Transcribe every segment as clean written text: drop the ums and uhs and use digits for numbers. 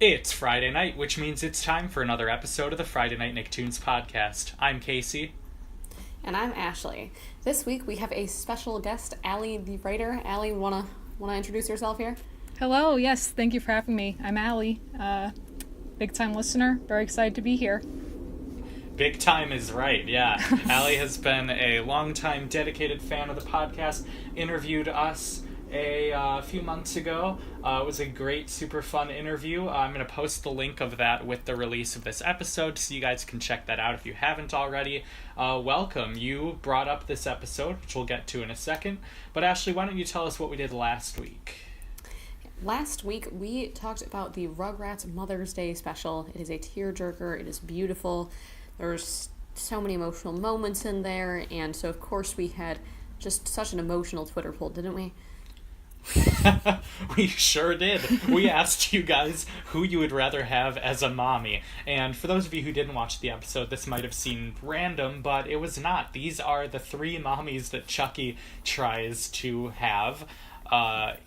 It's Friday night, which means it's time for another episode of the Friday Night Nicktoons podcast. I'm Casey. And I'm Ashley. This week we have a special guest, Allie, the writer. Allie, wanna introduce yourself here? Hello, yes, thank you for having me. I'm Allie, big time listener, very excited to be here. Big time is right, yeah. Allie has been a longtime dedicated fan of the podcast, interviewed us a few months ago. It was a great, super fun interview. I'm going to post the link of that with the release of this episode so you guys can check that out if you haven't already. Welcome. You brought up this episode, which we'll get to in a second. But Ashley, why don't you tell us what we did last week? Last week we talked about the Rugrats Mother's Day special. It is a tearjerker. It is beautiful. There's so many emotional moments in there, and so of course we had just such an emotional Twitter poll, didn't we? We sure did. We asked you guys who you would rather have as a mommy. And for those of you who didn't watch the episode, this might have seemed random, but it was not. These are the three mommies that Chucky tries to have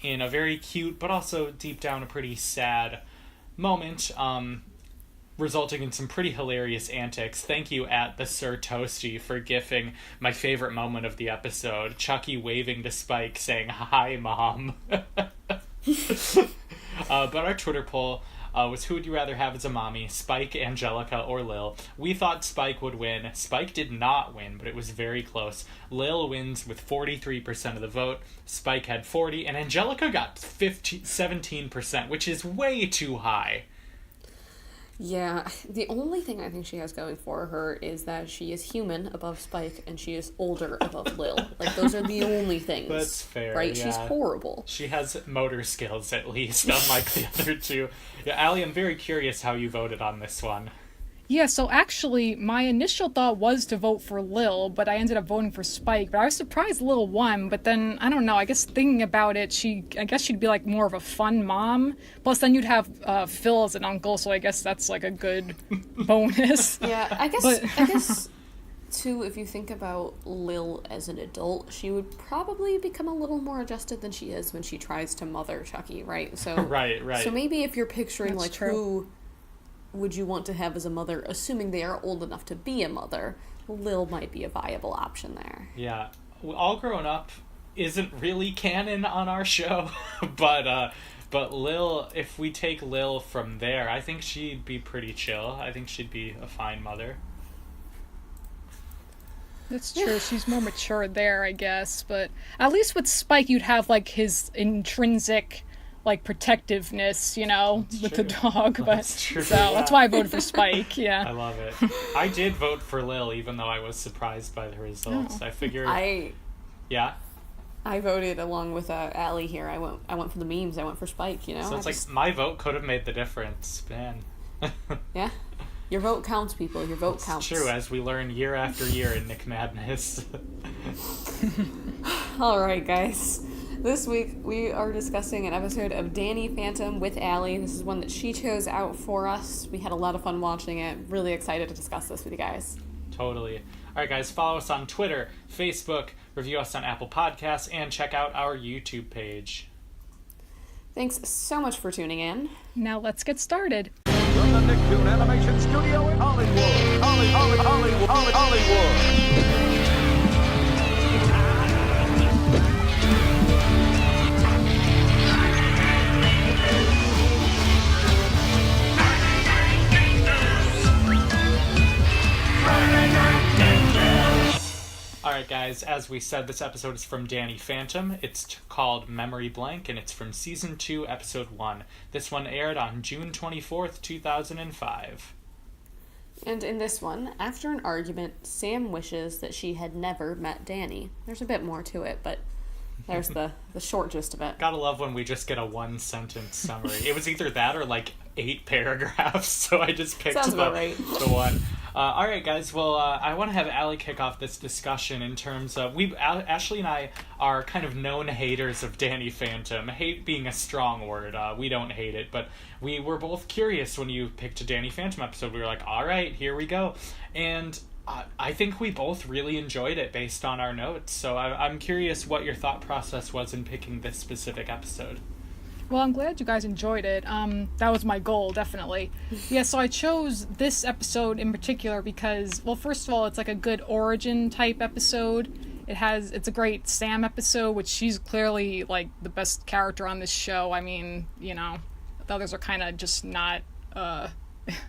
in a very cute, but also deep down a pretty sad moment, resulting in some pretty hilarious antics. Thank you at the Sir Toasty for gifting my favorite moment of the episode, Chucky waving to Spike saying, "Hi, Mom." But our Twitter poll was who would you rather have as a mommy, Spike, Angelica, or Lil? We thought Spike would win. Spike did not win, but it was very close. Lil wins with 43% of the vote. Spike had 40%, and Angelica got 17%, which is way too high. Yeah, the only thing I think she has going for her is that she is human above Spike and she is older above Lil. Like, those are the only things. That's fair, right? yeah. She's horrible. She has motor skills, at least, unlike the other two. Yeah, Allie, I'm very curious how you voted on this one. Yeah, so actually, my initial thought was to vote for Lil, but I ended up voting for Spike. But I was surprised Lil won, but then, I don't know, I guess thinking about it, I guess she'd be like more of a fun mom. Plus then you'd have Phil as an uncle, so I guess that's like a good bonus. Yeah, I guess too, if you think about Lil as an adult, she would probably become a little more adjusted than she is when she tries to mother Chucky, right? So Right. So maybe if you're picturing That's like true. who would you want to have as a mother, assuming they are old enough to be a mother, Lil might be a viable option there. Yeah. All Grown Up isn't really canon on our show, but Lil, if we take Lil from there, I think she'd be pretty chill. I think she'd be a fine mother. That's true, she's more mature there, I guess. But at least with Spike, you'd have like his intrinsic like protectiveness, you know, That's with true. the dog. But That's true, so yeah. that's why I voted for Spike. Yeah. I love it. I did vote for Lil, even though I was surprised by the results. Oh. I figured... Yeah? I voted along with Allie here. I went for the memes. I went for Spike, you know? So it's like, my vote could have made the difference, man. Yeah. Your vote counts, people. Your vote counts. It's true, as we learn year after year in Nick Madness. Alright, guys. This week, we are discussing an episode of Danny Phantom with Allie. This is one that she chose out for us. We had a lot of fun watching it. Really excited to discuss this with you guys. Totally. Alright, guys, follow us on Twitter, Facebook, review us on Apple Podcasts, and check out our YouTube page. Thanks so much for tuning in. Now let's get started. From the Nicktoon Animation Studio in Hollywood. Hollywood. Alright, guys, as we said, this episode is from Danny Phantom. It's called Memory Blank, and it's from Season 2, Episode 1. This one aired on June 24th, 2005. And in this one, after an argument, Sam wishes that she had never met Danny. There's a bit more to it, but there's the short gist of it. Gotta love when we just get a one-sentence summary. It was either that or, 8 paragraphs, so I just picked Sounds about right. the one. Alright, guys, well, I want to have Allie kick off this discussion in terms of... Ashley and I are kind of known haters of Danny Phantom. Hate being a strong word. We don't hate it, but we were both curious when you picked a Danny Phantom episode. We were like, alright, here we go. And I think we both really enjoyed it based on our notes, so I'm curious what your thought process was in picking this specific episode. Well, I'm glad you guys enjoyed it. That was my goal, definitely. Yeah, so I chose this episode in particular because, well, first of all, it's like a good origin type episode. It's a great Sam episode, which she's clearly like the best character on this show. I mean, the others are kind of just not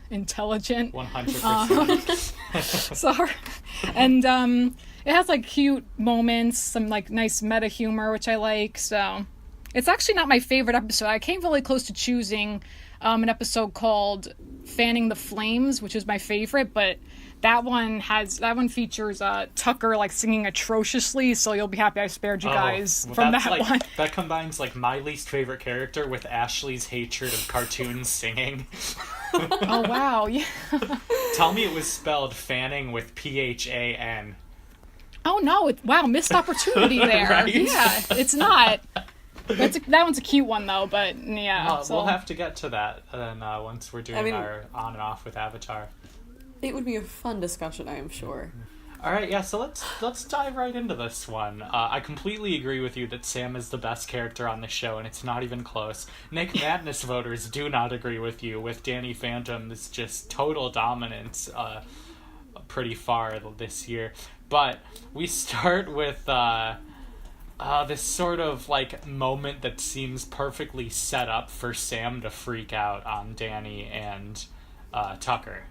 intelligent. 100%. Sorry. And it has like cute moments, some like nice meta humor, which I like. So it's actually not my favorite episode. I came really close to choosing an episode called Fanning the Flames, which is my favorite, but that one features Tucker like singing atrociously, so you'll be happy I spared you guys from that one. That combines like my least favorite character with Ashley's hatred of cartoon singing. Oh wow, yeah. Tell me it was spelled Fanning with Phan. Oh no, wow, missed opportunity there. Right? Yeah, it's not. That one's a cute one though, but yeah. We'll have to get to that then once we're doing our on and off with Avatar. It would be a fun discussion, I am sure. All right, yeah, so let's dive right into this one. I completely agree with you that Sam is the best character on the show, and it's not even close. Nick Madness voters do not agree with you, with Danny Phantom's just total dominance pretty far this year. But we start with this sort of like moment that seems perfectly set up for Sam to freak out on Danny and Tucker.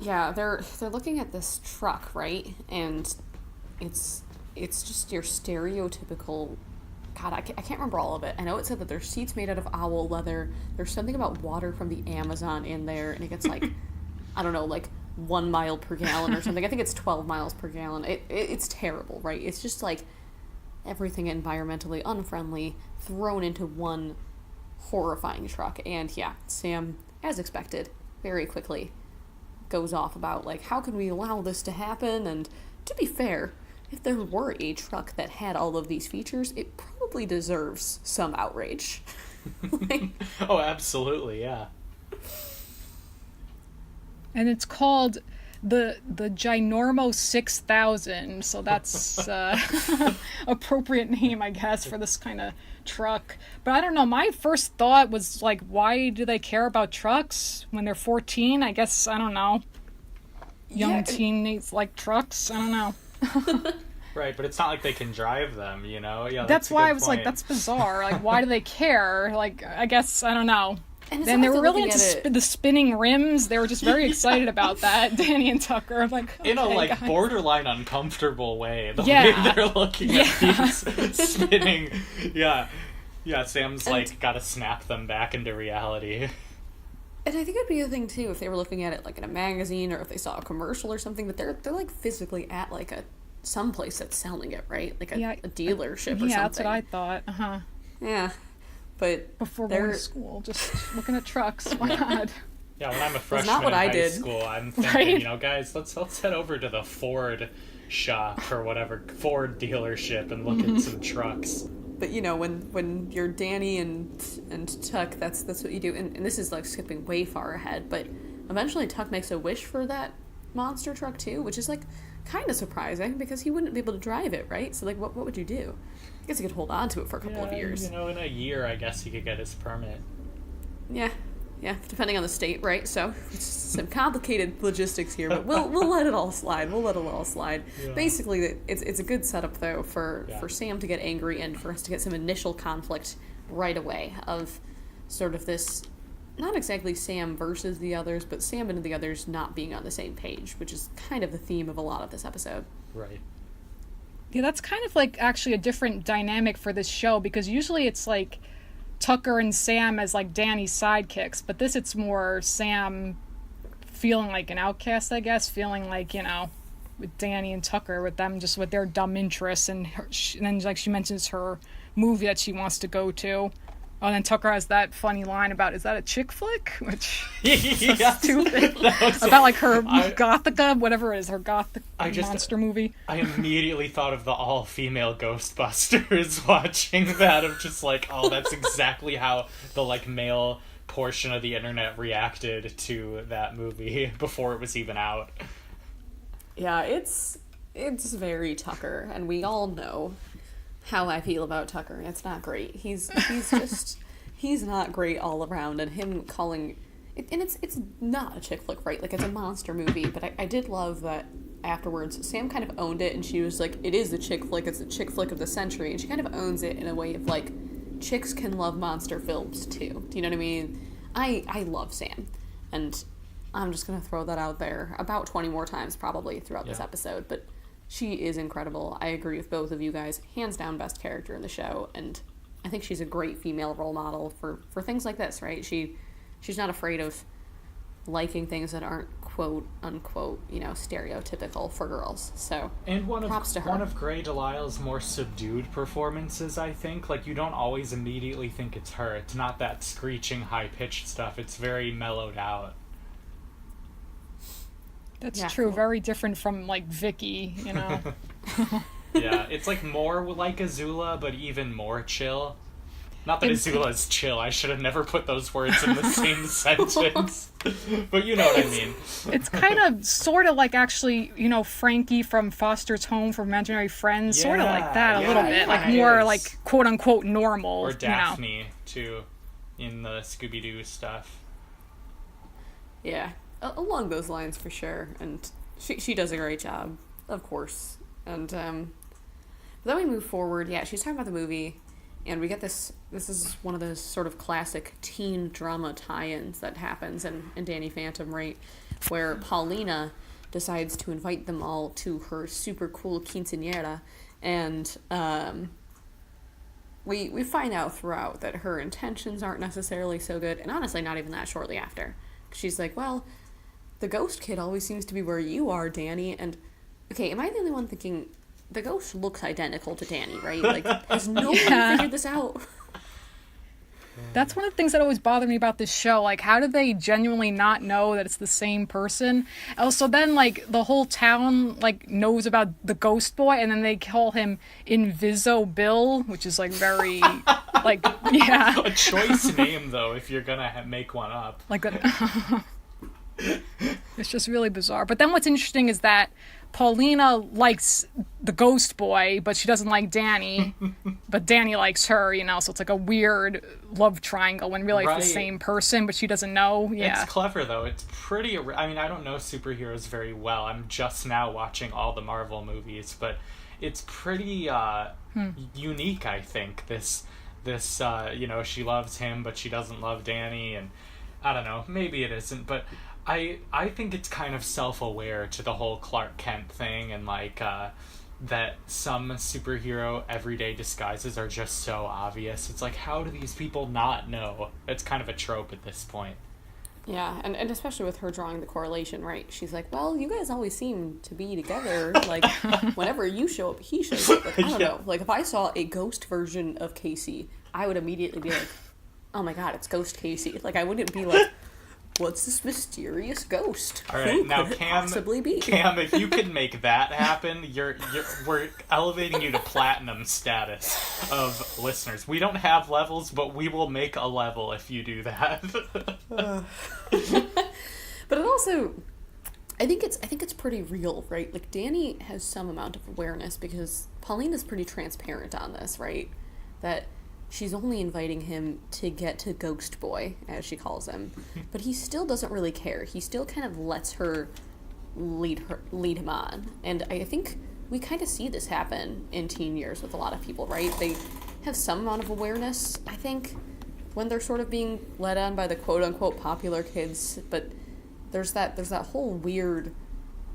Yeah, they're looking at this truck, right? And it's just your stereotypical. God, I can't remember all of it. I know it said that there's seats made out of owl leather. There's something about water from the Amazon in there, and it gets like, I don't know, like 1 mile per gallon or something. I think it's 12 miles per gallon. It's terrible, right? It's just like everything environmentally unfriendly thrown into one horrifying truck. And yeah, Sam, as expected, very quickly goes off about like, how can we allow this to happen? And to be fair, if there were a truck that had all of these features, it probably deserves some outrage. Oh, absolutely, yeah. And it's called the Ginormo 6000, so that's appropriate name, I guess, for this kind of truck. But I don't know, my first thought was like, why do they care about trucks when they're 14? I guess, I don't know. Young teenagers like trucks? I don't know. Right, but it's not like they can drive them, Yeah, that's why I was like, that's bizarre. Like, why do they care? Like, I guess, I don't know. And then they were really into the spinning rims. They were just very excited about that, Danny and Tucker. I'm like, okay, in a like guys. Borderline uncomfortable way. The way they're looking at these spinning. Yeah, Sam's like got to snap them back into reality. And I think it'd be a thing too if they were looking at it like in a magazine or if they saw a commercial or something. But they're like physically at like someplace that's selling it, right? Like a dealership or something. Yeah, that's what I thought. Yeah. But before going to school, just looking at trucks. Why not? Yeah, when I'm a freshman in high school, I'm thinking, guys, let's head over to the Ford shop or whatever, Ford dealership, and look at some trucks. But when you're Danny and Tuck, that's what you do. And this is like skipping way far ahead. But eventually, Tuck makes a wish for that monster truck too, which is like kind of surprising because he wouldn't be able to drive it, right? So like, what would you do? I guess he could hold on to it for a couple of years. In a year, I guess he could get his permit. Yeah, depending on the state, right? So it's some complicated logistics here, but we'll let it all slide. Yeah. Basically, it's a good setup though for Sam to get angry and for us to get some initial conflict right away of sort of this, not exactly Sam versus the others, but Sam and the others not being on the same page, which is kind of the theme of a lot of this episode. Right. Yeah, that's kind of like actually a different dynamic for this show because usually it's like Tucker and Sam as like Danny's sidekicks, but this it's more Sam feeling like an outcast, I guess, feeling like, with Danny and Tucker, with them just with their dumb interests, and then like she mentions her movie that she wants to go to. Oh, and then Tucker has that funny line about, is that a chick flick? Which is so stupid. About like her Gothica, whatever it is, her Gothic monster movie. I immediately thought of the all-female Ghostbusters watching that, of just like, oh, that's exactly how the like male portion of the internet reacted to that movie before it was even out. Yeah, it's very Tucker, and we all know how I feel about Tucker. It's not great. He's just he's not great all around, and him calling it, and it's not a chick flick, right? Like, it's a monster movie, but I did love that afterwards Sam kind of owned it, and she was like, it is a chick flick, it's a chick flick of the century, and she kind of owns it in a way of like, chicks can love monster films too. Do you know what I mean? I love Sam, and I'm just gonna throw that out there about 20 more times probably throughout this episode, but she is incredible. I agree with both of you guys. Hands down best character in the show, and I think she's a great female role model for things like this, right? She's not afraid of liking things that aren't quote unquote, stereotypical for girls. So and props to her. One of Grey DeLisle's more subdued performances, I think. Like, you don't always immediately think it's her. It's not that screeching high pitched stuff. It's very mellowed out. That's true. Very different from, like, Vicky, Yeah, it's like more like Azula, but even more chill. Not that Azula's chill. I should have never put those words in the same sentence. But you know what I mean. It's kind of sort of like, actually, Frankie from Foster's Home for Imaginary Friends. Sort of like that a little bit. Like, more like, quote unquote, normal. Or Daphne, too, in the Scooby-Doo stuff. Yeah. Along those lines, for sure. And she does a great job, of course. And then we move forward. Yeah, she's talking about the movie, and we get this is one of those sort of classic teen drama tie-ins that happens in Danny Phantom, right? Where Paulina decides to invite them all to her super cool quinceañera, and we find out throughout that her intentions aren't necessarily so good, and honestly not even that shortly after. She's like, well, the ghost kid always seems to be where you are, Danny. And, okay, am I the only one thinking the ghost looks identical to Danny, right? Like, has no one figured this out? That's one of the things that always bothered me about this show. Like, how do they genuinely not know that it's the same person? Also, then, like, the whole town, like, knows about the ghost boy, and then they call him Inviso Bill, which is, like, very, like, yeah. A choice name, though, if you're gonna make one up. Like that. It's just really bizarre. But then what's interesting is that Paulina likes the ghost boy, but she doesn't like Danny. But Danny likes her, so it's like a weird love triangle when really it's the same person, but she doesn't know. Yeah. It's clever, though. It's pretty... I mean, I don't know superheroes very well. I'm just now watching all the Marvel movies, but it's pretty unique, I think. This she loves him, but she doesn't love Danny, and I don't know, maybe it isn't, but I think it's kind of self-aware to the whole Clark Kent thing, and like that some superhero everyday disguises are just so obvious. It's like, how do these people not know? It's kind of a trope at this point. Yeah, and especially with her drawing the correlation, right? She's like, well, you guys always seem to be together. Like, whenever you show up, he shows up. Like, I don't know. Like, if I saw a ghost version of Casey, I would immediately be like, oh my god, it's Ghost Casey. Like, I wouldn't be like, what's this mysterious ghost? All right, who now could it Cam, possibly be? Cam, if you can make that happen, we're elevating you to platinum status of listeners. We don't have levels, but we will make a level if you do that. But it also, I think it's pretty real, right? Like, Danny has some amount of awareness because Paulina's pretty transparent on this, right? That she's only inviting him to get to Ghost Boy, as she calls him. But he still doesn't really care. He still kind of lets her lead him on. And I think we kind of see this happen in teen years with a lot of people, right? They have some amount of awareness, I think, when they're sort of being led on by the quote-unquote popular kids. But there's that whole weird,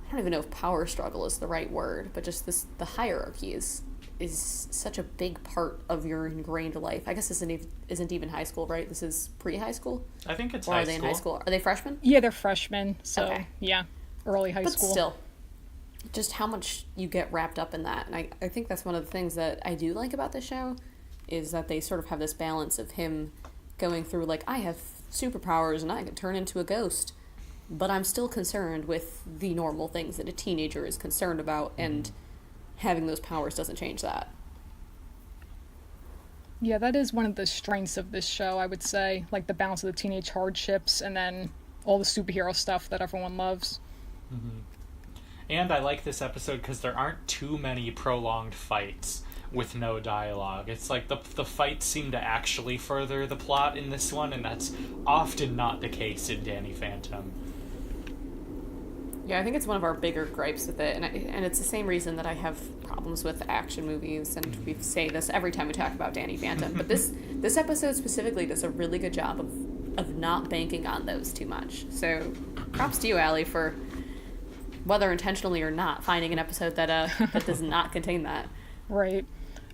I don't even know if power struggle is the right word, but just the hierarchy is such a big part of your ingrained life. I guess this isn't even high school, right? This is pre-high school? I think it's or high are they school. in high school? Are they freshmen? Yeah, they're freshmen, so okay. Yeah, early high but school. But still, just how much you get wrapped up in that. And I think that's one of the things that I do like about this show, is that they sort of have this balance of him going through, like, I have superpowers and I can turn into a ghost, but I'm still concerned with the normal things that a teenager is concerned about, and having those powers doesn't change that. Yeah, that is one of the strengths of this show, I would say. Like, the balance of the teenage hardships and then all the superhero stuff that everyone loves. Mm-hmm. And I like this episode because there aren't too many prolonged fights. with no dialogue. It's like the fights seem to actually further the plot in this one, and that's often not the case in Danny Phantom. Yeah, I think it's one of our bigger gripes with it, and it's the same reason that I have problems with action movies, and we say this every time we talk about Danny Phantom. But this episode specifically does a really good job of not banking on those too much. So, props to you, Allie, for whether intentionally or not finding an episode that that does not contain that. Right.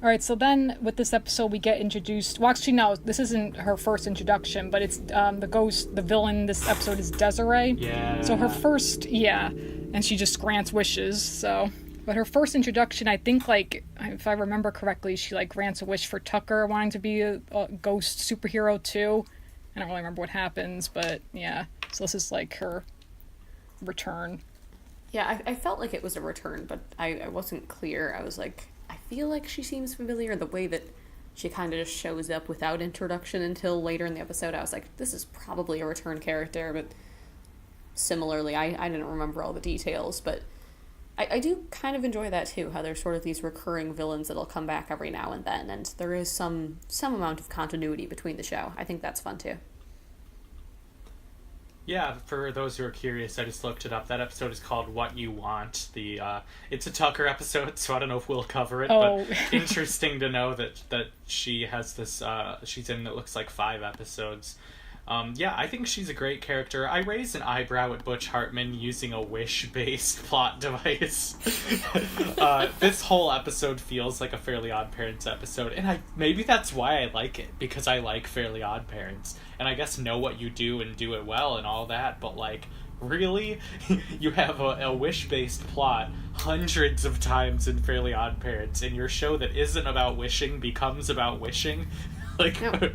All right, so then with this episode, we get introduced. Well, actually, no, this isn't her first introduction, but it's the villain in this episode is Desiree. Yeah. So her first, and she just grants wishes, so. But her first introduction, I think, like, if I remember correctly, she, like, grants a wish for Tucker wanting to be a ghost superhero, too. I don't really remember what happens, but, yeah. So this is, like, her return. Yeah, I felt like it was a return, but I wasn't clear. I was like, I feel like she seems familiar. The way that she kind of just shows up without introduction until later in the episode, I was like, this is probably a return character, but similarly, I didn't remember all the details, but I do kind of enjoy that too, how there's sort of these recurring villains that'll come back every now and then, and there is some amount of continuity between the show. I think that's fun too. Yeah, for those who are curious, I just looked it up. That episode is called What You Want. It's a Tucker episode, so I don't know if we'll cover it, but interesting to know that she has this, she's in, it looks like 5 episodes. Yeah, I think she's a great character. I raise an eyebrow at Butch Hartman using a wish-based plot device. This whole episode feels like a Fairly Odd Parents episode, and maybe that's why I like it, because I like Fairly Odd Parents. And I guess know what you do and do it well and all that, but like, really? You have a wish-based plot hundreds of times in Fairly Odd Parents, and your show that isn't about wishing becomes about wishing? Like... No.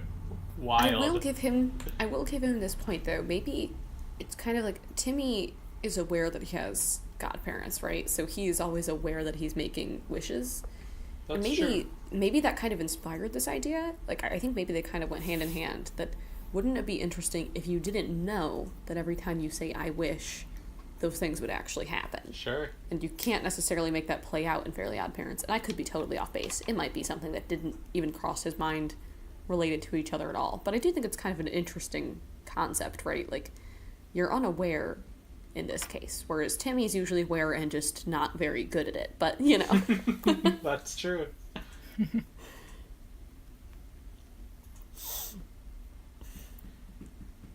Wild. I will give him this point though. Maybe it's kind of like Timmy is aware that he has godparents, right? So he is always aware that he's making wishes. That's and true. Maybe that kind of inspired this idea. Like I think maybe they kind of went hand in hand. That wouldn't it be interesting if you didn't know that every time you say I wish, those things would actually happen. Sure. And you can't necessarily make that play out in Fairly Odd Parents. And I could be totally off base. It might be something that didn't even cross his mind related to each other at all. But I do think it's kind of an interesting concept, right? Like, you're unaware in this case, whereas Timmy's usually aware and just not very good at it. But, you know. That's true.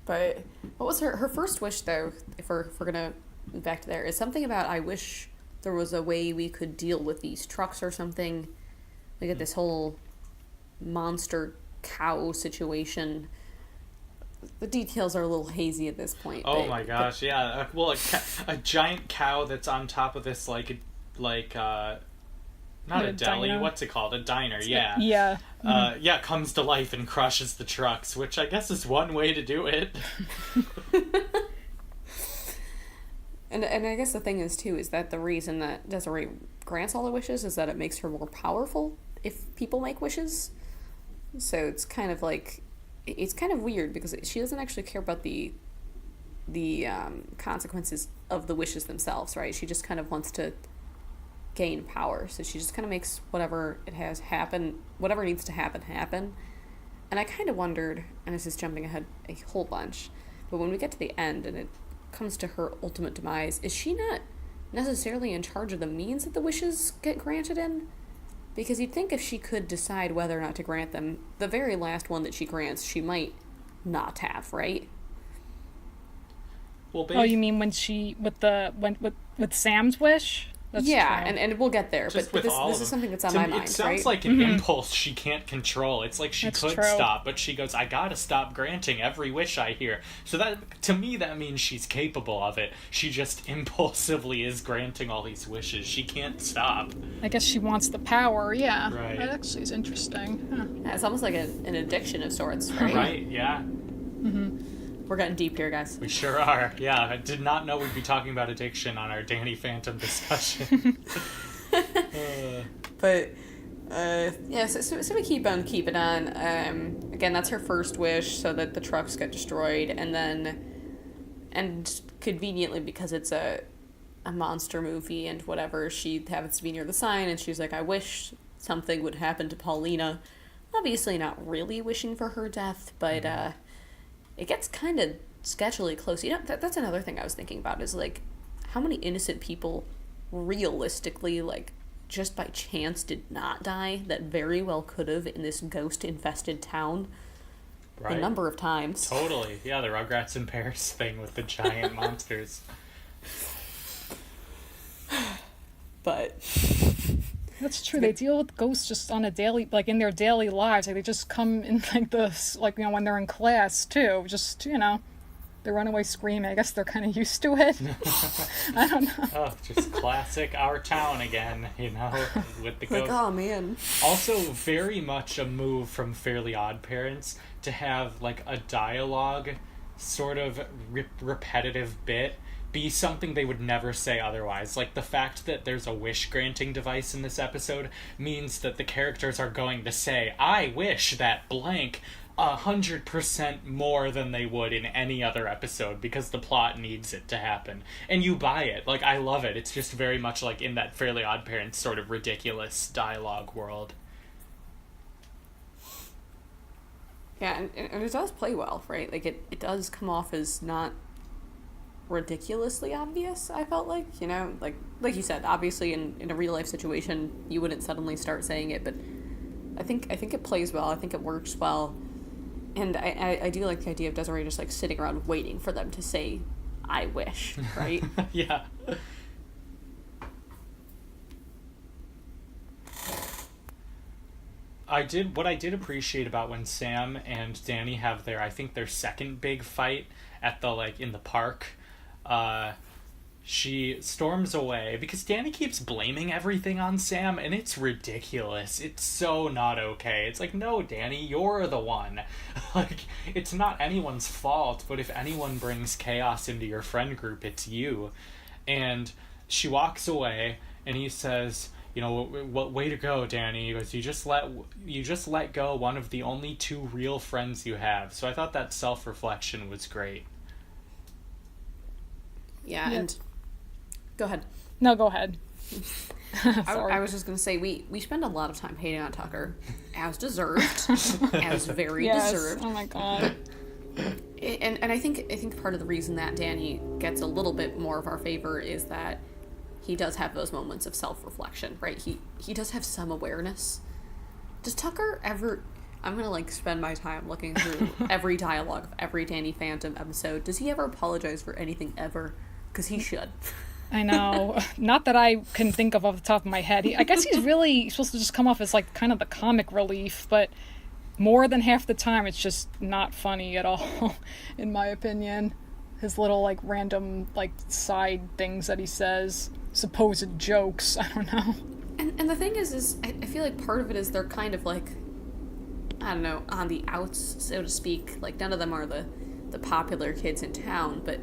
But what was her first wish, though, if we're going to move back to there, is something about, I wish there was a way we could deal with these trucks or something. We get this whole monster cow situation. The details are a little hazy at this point. Oh my gosh, yeah. Well, a giant cow that's on top of this, not a deli, diner. What's it called? A diner, yeah. Yeah. Yeah, comes to life and crushes the trucks, which I guess is one way to do it. And I guess the thing is, too, is that the reason that Desiree grants all the wishes is that it makes her more powerful if people make wishes. So it's kind of like, it's kind of weird because she doesn't actually care about the consequences of the wishes themselves, right? She just kind of wants to gain power. So she just kind of makes whatever needs to happen. And I kind of wondered, and this is jumping ahead a whole bunch, but when we get to the end and it comes to her ultimate demise, is she not necessarily in charge of the means that the wishes get granted in? Because you'd think if she could decide whether or not to grant them, the very last one that she grants, she might not have, right? Well, Oh, you mean when with Sam's wish? That's true. And we'll get there. Just but with this is something that's on my mind, it sounds right? like an impulse she can't control. It's like she That's could true. stop, but she goes, I gotta stop granting every wish I hear. So that, to me, that means she's capable of it. She just impulsively is granting all these wishes. She can't stop. I guess she wants the power, yeah. Right. That actually is interesting. Huh. Yeah, it's almost like an addiction of sorts, right? Right, yeah. We're getting deep here, guys. We sure are. Yeah, I did not know we'd be talking about addiction on our Danny Phantom discussion. But, yeah, so we keep on keeping on. Again, that's her first wish, so that the trucks get destroyed, and conveniently, because it's a monster movie and whatever, she happens to be near the sign, and she's like, I wish something would happen to Paulina. Obviously not really wishing for her death, but it gets kind of sketchily close. You know, that's another thing I was thinking about is, like, how many innocent people realistically, like, just by chance did not die that very well could have in this ghost-infested town. Right. A number of times. Totally. Yeah, the Rugrats in Paris thing with the giant monsters. But That's true. They deal with ghosts just on a daily, like in their daily lives. Like they just come in like this, like, you know, when they're in class too. Just, you know, they run away screaming. I guess they're kind of used to it. I don't know. Oh, just classic our town again, you know, with the ghosts. like, oh man. Also, very much a move from Fairly Odd Parents to have, like, a dialogue sort of repetitive bit be something they would never say otherwise. Like, the fact that there's a wish-granting device in this episode means that the characters are going to say, I wish that blank 100% more than they would in any other episode because the plot needs it to happen. And you buy it. Like, I love it. It's just very much like in that Fairly Odd Parents sort of ridiculous dialogue world. Yeah, and it does play well, right? Like, it does come off as not ridiculously obvious, I felt like, you know? Like you said, obviously in a real-life situation, you wouldn't suddenly start saying it, but I think it plays well. I think it works well. And I do like the idea of Desiree just, like, sitting around waiting for them to say, I wish, right? Yeah. What I did appreciate about when Sam and Danny have their, I think their second big fight at the, like, in the park, she storms away because Danny keeps blaming everything on Sam, and it's ridiculous. It's so not okay. It's like, no, Danny, you're the one. Like, it's not anyone's fault, but if anyone brings chaos into your friend group, it's you. And she walks away, and he says, you know, what way to go, Danny. He goes, you just let go one of the only two real friends you have. So I thought that self-reflection was great. Yeah, and go ahead. No, go ahead. I was just going to say, we spend a lot of time hating on Tucker, as deserved, as very deserved. Oh my god. And I think part of the reason that Danny gets a little bit more of our favor is that he does have those moments of self-reflection, right? He does have some awareness. Does Tucker ever... I'm going to, like, spend my time looking through every dialogue of every Danny Phantom episode. Does he ever apologize for anything ever? Because he should. I know. Not that I can think of off the top of my head. I guess he's really supposed to just come off as, like, kind of the comic relief, but more than half the time it's just not funny at all, in my opinion. His little, like, random, like, side things that he says, supposed jokes, I don't know. And the thing is I feel like part of it is they're kind of, like, I don't know, on the outs, so to speak. Like, none of them are the popular kids in town, but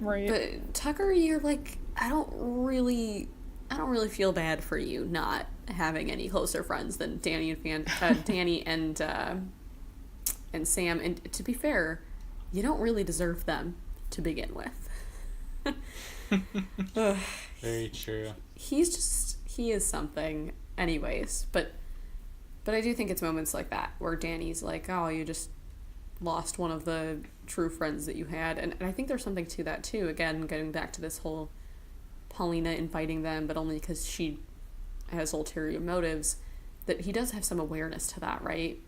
Right. But Tucker, you're like, I don't really feel bad for you not having any closer friends than Danny and Sam. And to be fair, you don't really deserve them to begin with. Very true. He is something, anyways. But I do think it's moments like that where Danny's like, oh, you just lost one of the true friends that you had. And I think there's something to that, too. Again, getting back to this whole Paulina inviting them, but only because she has ulterior motives, that he does have some awareness to that, right?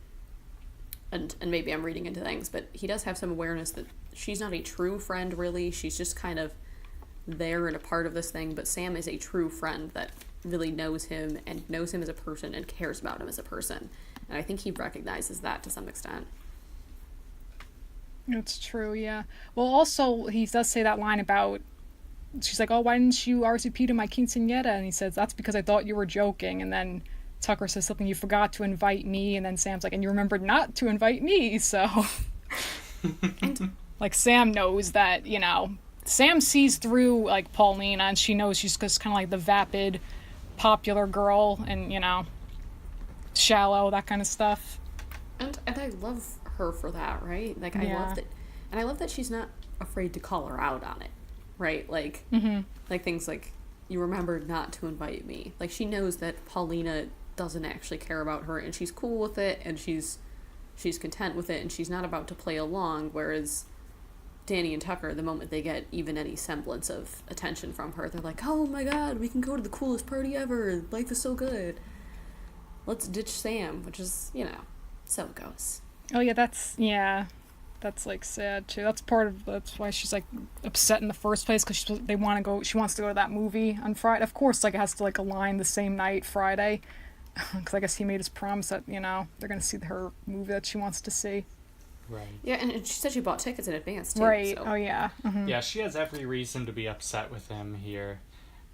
And maybe I'm reading into things, but he does have some awareness that she's not a true friend, really. She's just kind of there and a part of this thing, but Sam is a true friend that really knows him and knows him as a person and cares about him as a person. And I think he recognizes that to some extent. It's true, yeah. Well, also, he does say that line about, she's like, oh, why didn't you RSVP to my quinceañera? And he says, that's because I thought you were joking. And then Tucker says something, you forgot to invite me. And then Sam's like, and you remembered not to invite me. So, like, Sam knows that, you know, Sam sees through, like, Paulina, and she knows she's just kind of like the vapid, popular girl and, you know, shallow, that kind of stuff. And I love her for that, right? Like, I love that. And I love that she's not afraid to call her out on it, right? Like, like things like, you remembered not to invite me. Like, she knows that Paulina doesn't actually care about her, and she's cool with it, and she's content with it, and she's not about to play along, whereas Danny and Tucker, the moment they get even any semblance of attention from her, they're like, oh my god, we can go to the coolest party ever, life is so good, let's ditch Sam, which is, so it goes. Oh yeah, that's like sad too. That's why she's like upset in the first place, because she wants to go to that movie on Friday. Of course, like it has to like align the same night, Friday, because I guess he made his promise that they're gonna see her movie that she wants to see. Right. Yeah, and she said she bought tickets in advance too. Right. So. Oh yeah. Mm-hmm. Yeah, she has every reason to be upset with him here.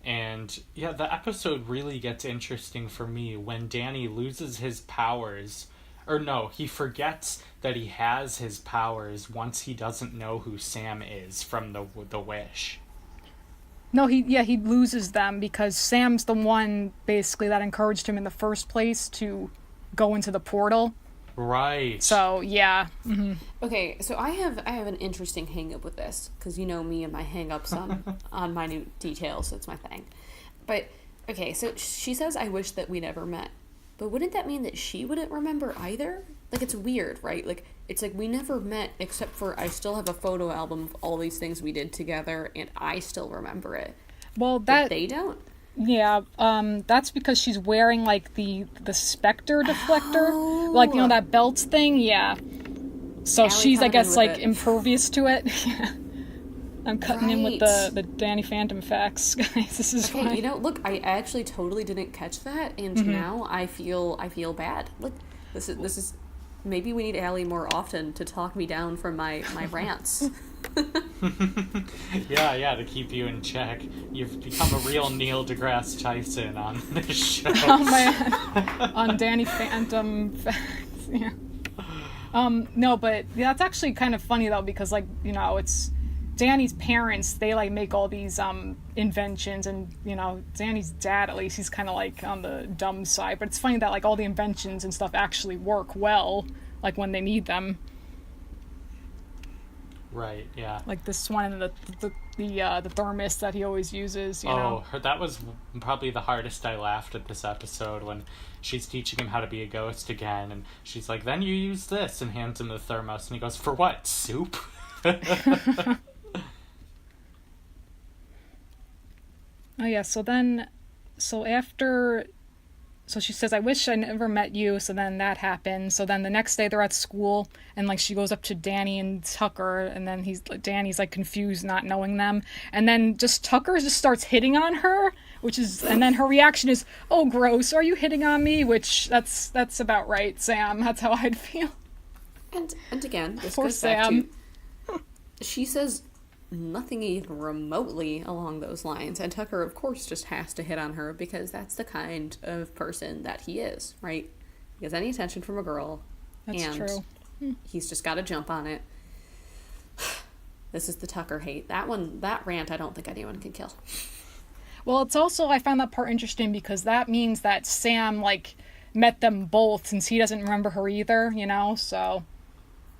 And yeah, the episode really gets interesting for me when Danny loses his powers. Or no, he forgets that he has his powers once he doesn't know who Sam is from the wish. No, he loses them because Sam's the one basically that encouraged him in the first place to go into the portal. Right. So yeah. Mm-hmm. Okay, so I have an interesting hang up with this, because you know me and my hang ups on minute details. That's my thing. But okay, so she says, I wish that we never met. But wouldn't that mean that she wouldn't remember either? Like, it's weird, right? Like, it's like we never met, except for I still have a photo album of all these things we did together, and I still remember it. Well, but they don't. Yeah, that's because she's wearing like the Spectre deflector, like that belt thing. Yeah, so Allie she's, I guess, like it. impervious to it. I'm cutting in with the Danny Phantom facts, guys. This is okay. Look, I actually totally didn't catch that, and now I feel bad. Look, this is maybe we need Allie more often to talk me down from my rants. yeah, to keep you in check. You've become a real Neil deGrasse Tyson on this show. Oh man, on Danny Phantom facts. Yeah. No, but yeah, that's actually kind of funny though, because like it's Danny's parents. They like make all these inventions, and Danny's dad, at least, he's kind of like on the dumb side. But it's funny that like all the inventions and stuff actually work well, like when they need them. Right, yeah. Like this one and the thermos that he always uses, you know. That was probably the hardest I laughed at this episode, when she's teaching him how to be a ghost again, and she's like, then you use this, and hands him the thermos, and he goes, for what, soup? Oh yeah, so she says, I wish I never met you, so then that happens. So then the next day they're at school, and like she goes up to Danny and Tucker, and then Danny's like confused, not knowing them. And then Tucker just starts hitting on her, and then her reaction is, oh gross, are you hitting on me? Which that's about right, Sam. That's how I'd feel. And again, this Poor goes back Sam. to, she says nothing even remotely along those lines, and Tucker of course just has to hit on her, because that's the kind of person that he is, right? He gets any attention from a girl, that's true. He's just got to jump on it. This is the Tucker hate. That rant, I don't think anyone can kill. Well, it's also, I found that part interesting, because that means that Sam like met them both, since he doesn't remember her either, so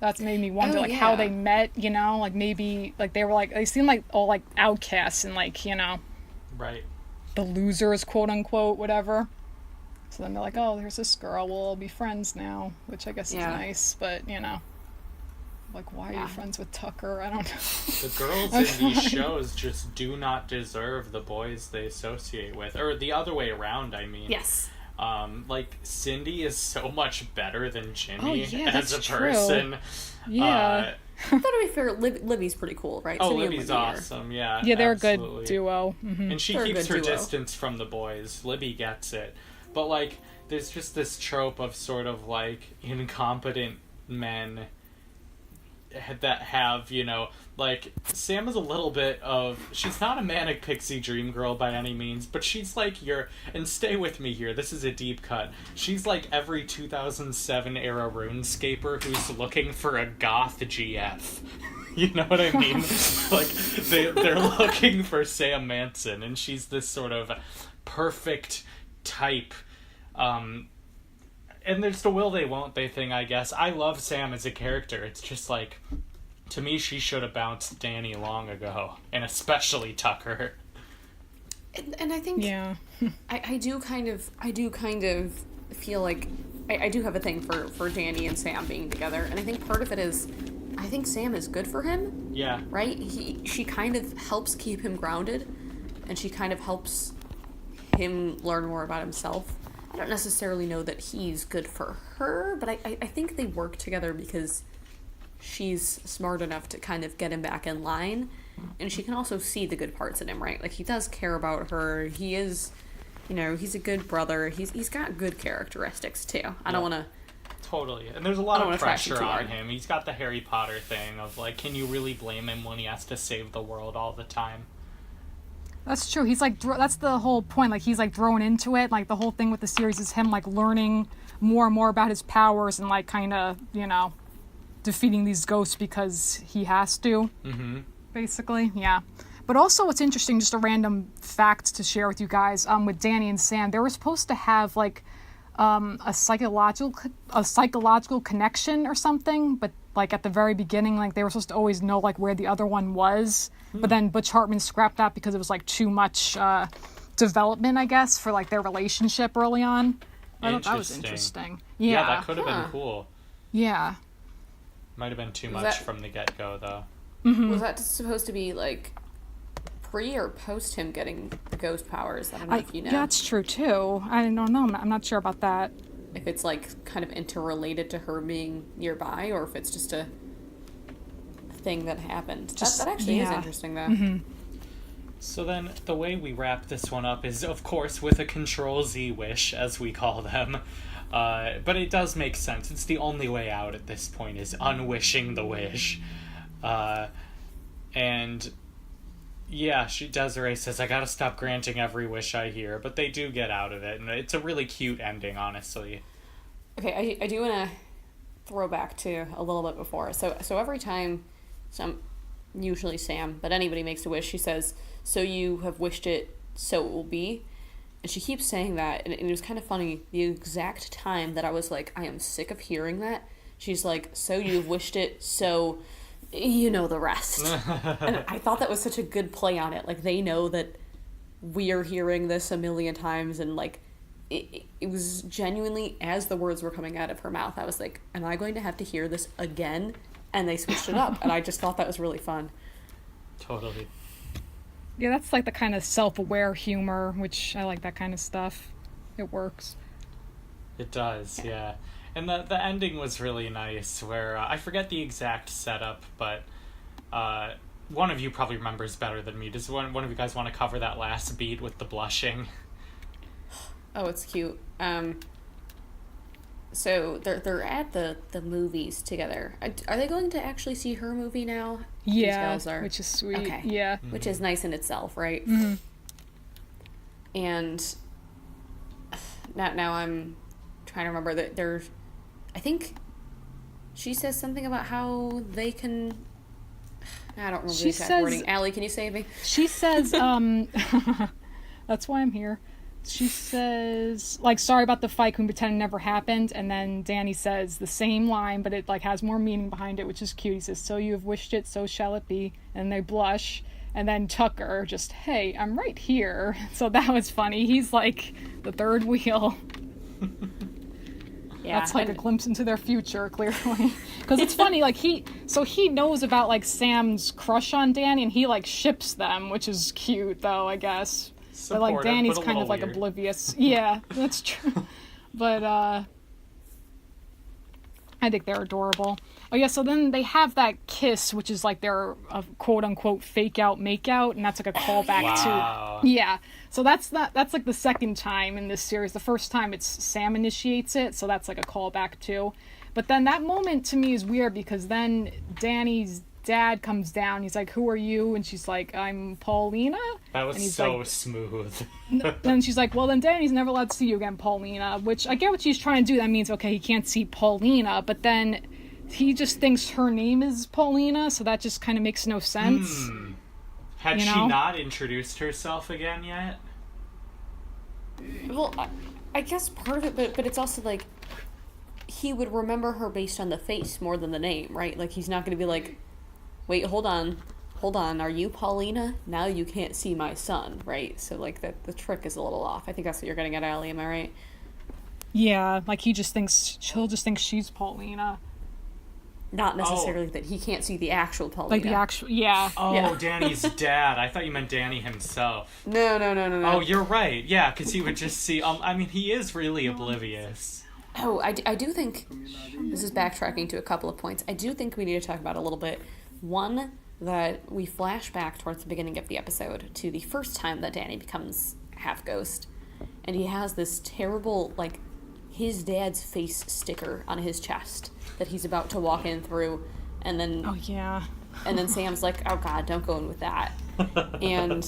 that's made me wonder, how they met, like maybe, like they were like, they seem like all like outcasts and like, right, the losers, quote unquote, whatever. So then they're like, oh, there's this girl, we'll all be friends now, which I guess is nice, but like, why are you friends with Tucker? I don't know. The girls in these shows just do not deserve the boys they associate with, or the other way around, I mean. Yes. Like, Cindy is so much better than Ginny as a person. Yeah. I thought, to be fair, Libby's pretty cool, right? Oh, Cindy Libby's awesome, yeah. Yeah, they're absolutely. a good duo. Mm-hmm. And she keeps her distance from the boys. Libby gets it. But, like, there's just this trope of sort of, like, incompetent men that have, like, Sam is a little bit of, she's not a manic pixie dream girl by any means, but she's like and stay with me here, this is a deep cut, she's like every 2007 era RuneScaper who's looking for a goth GF. You know what I mean? Like, they're looking for Sam Manson, and she's this sort of perfect type, and there's the will they won't they thing, I guess. I love Sam as a character. It's just like, to me, she should have bounced Danny long ago, and especially Tucker. And I think yeah. I do kind of feel like I do have a thing for Danny and Sam being together, and I think part of it is I think Sam is good for him. Yeah. Right? She kind of helps keep him grounded, and she kind of helps him learn more about himself. I don't necessarily know that he's good for her, but I think they work together because she's smart enough to kind of get him back in line, and she can also see the good parts in him, right? Like, he does care about her. He is, he's a good brother. He's got good characteristics, too. I don't want to... Totally. And there's a lot of pressure on hard. him. He's got the Harry Potter thing of, like, can you really blame him when he has to save the world all the time? That's true. He's like, that's the whole point. Like, he's like thrown into it. Like, the whole thing with the series is him like learning more and more about his powers and like kind of, defeating these ghosts because he has to. Mm-hmm. Basically, yeah. But also, what's interesting, just a random fact to share with you guys, with Danny and Sam, they were supposed to have like a psychological connection or something, but like at the very beginning, like they were supposed to always know like where the other one was. But then Butch Hartman scrapped that because it was like too much development, I guess, for like their relationship early on. I thought that was interesting. Yeah, that could have been cool. Yeah. Might have been too much from the get-go, though. Mm-hmm. Was that supposed to be like pre or post him getting the ghost powers? I don't know if you know. Yeah, that's true too. I don't know. I'm not sure about that. If it's like kind of interrelated to her being nearby, or if it's just a thing that happened. That actually is interesting, though. Mm-hmm. So then, the way we wrap this one up is, of course, with a Control-Z wish, as we call them. But it does make sense. It's the only way out at this point, is unwishing the wish. And yeah, Desiree says, I gotta stop granting every wish I hear, but they do get out of it, and it's a really cute ending, honestly. Okay, I do want to throw back to a little bit before. So every time usually Sam, but anybody makes a wish, she says, so you have wished it, so it will be. And she keeps saying that, and it was kind of funny, the exact time that I was like, I am sick of hearing that, she's like, so you've wished it, so you know the rest. And I thought that was such a good play on it. Like, they know that we're hearing this a million times, and like, it was genuinely, as the words were coming out of her mouth, I was like, am I going to have to hear this again? And they switched it up, and I just thought that was really fun. Totally. Yeah, that's like the kind of self-aware humor, which I like that kind of stuff. It works. It does, yeah. And the ending was really nice, where I forget the exact setup, but one of you probably remembers better than me. Does one of you guys want to cover that last beat with the blushing? Oh, it's cute. So they're at the movies together. Are they going to actually see her movie now? Yeah, which is sweet. Okay. Yeah. Mm-hmm. Which is nice in itself, right? Mm-hmm. And now I'm trying to remember that there's... I think she says something about how they can... I don't remember the exact wording. Allie, can you save me? She says, that's why I'm here. She says, like, sorry about the fight, can we pretend it never happened? And then Danny says the same line, but it, like, has more meaning behind it, which is cute. He says, so you have wished it, so shall it be. And they blush. And then Tucker just, hey, I'm right here. So that was funny. He's, like, the third wheel. Yeah, that's like a glimpse into their future, clearly. Because it's funny, like, he knows about, like, Sam's crush on Danny, and he, like, ships them, which is cute, though, I guess. But, like, Danny's kind of, like, weird. Oblivious. Yeah, that's true. But, I think they're adorable. Oh, yeah, so then they have that kiss, which is, like, their quote-unquote fake-out, make-out, and that's, like, a callback to... Yeah, so that's like, the second time in this series. The first time it's Sam initiates it, so that's, like, a callback, too. But then that moment, to me, is weird, because then Danny's dad comes down, he's like, who are you? And she's like, I'm Paulina. That was so like, smooth. Then she's like, well, then Danny's never allowed to see you again, Paulina. Which I get what she's trying to do. That means, okay, he can't see Paulina, but then he just thinks her name is Paulina, so that just kind of makes no sense. Had she not introduced herself again yet? Well, I guess part of it, but it's also like, he would remember her based on the face more than the name, right? Like, he's not going to be like, wait, hold on, are you Paulina? Now you can't see my son, right? So, like, the trick is a little off. I think that's what you're getting at, Allie, am I right? Yeah, like he'll just think she's Paulina. Not necessarily that he can't see the actual Paulina. Like the actual, yeah. Oh, Yeah. Danny's dad. I thought you meant Danny himself. No. Oh, you're right. Yeah, because he would just see. I mean, he is really oblivious. Oh, I do think, this is backtracking to a couple of points, I do think we need to talk about a little bit. One, that we flash back towards the beginning of the episode to the first time that Danny becomes half ghost. And he has this terrible, like, his dad's face sticker on his chest that he's about to walk in through. And then... Oh, yeah. And then Sam's like, oh god, don't go in with that. And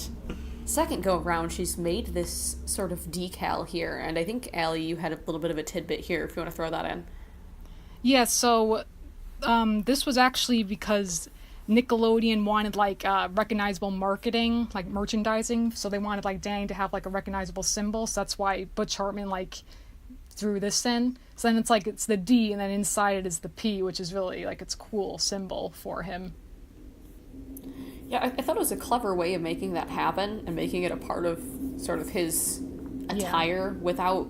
second go around, she's made this sort of decal here. And I think, Allie, you had a little bit of a tidbit here, if you want to throw that in. Yeah, so this was actually because Nickelodeon wanted, like, recognizable marketing, like merchandising. So they wanted, like, Danny to have, like, a recognizable symbol. So that's why Butch Hartman, like, threw this in. So then it's like, it's the D, and then inside it is the P, which is really, like, it's a cool symbol for him. Yeah, I thought it was a clever way of making that happen and making it a part of sort of his attire without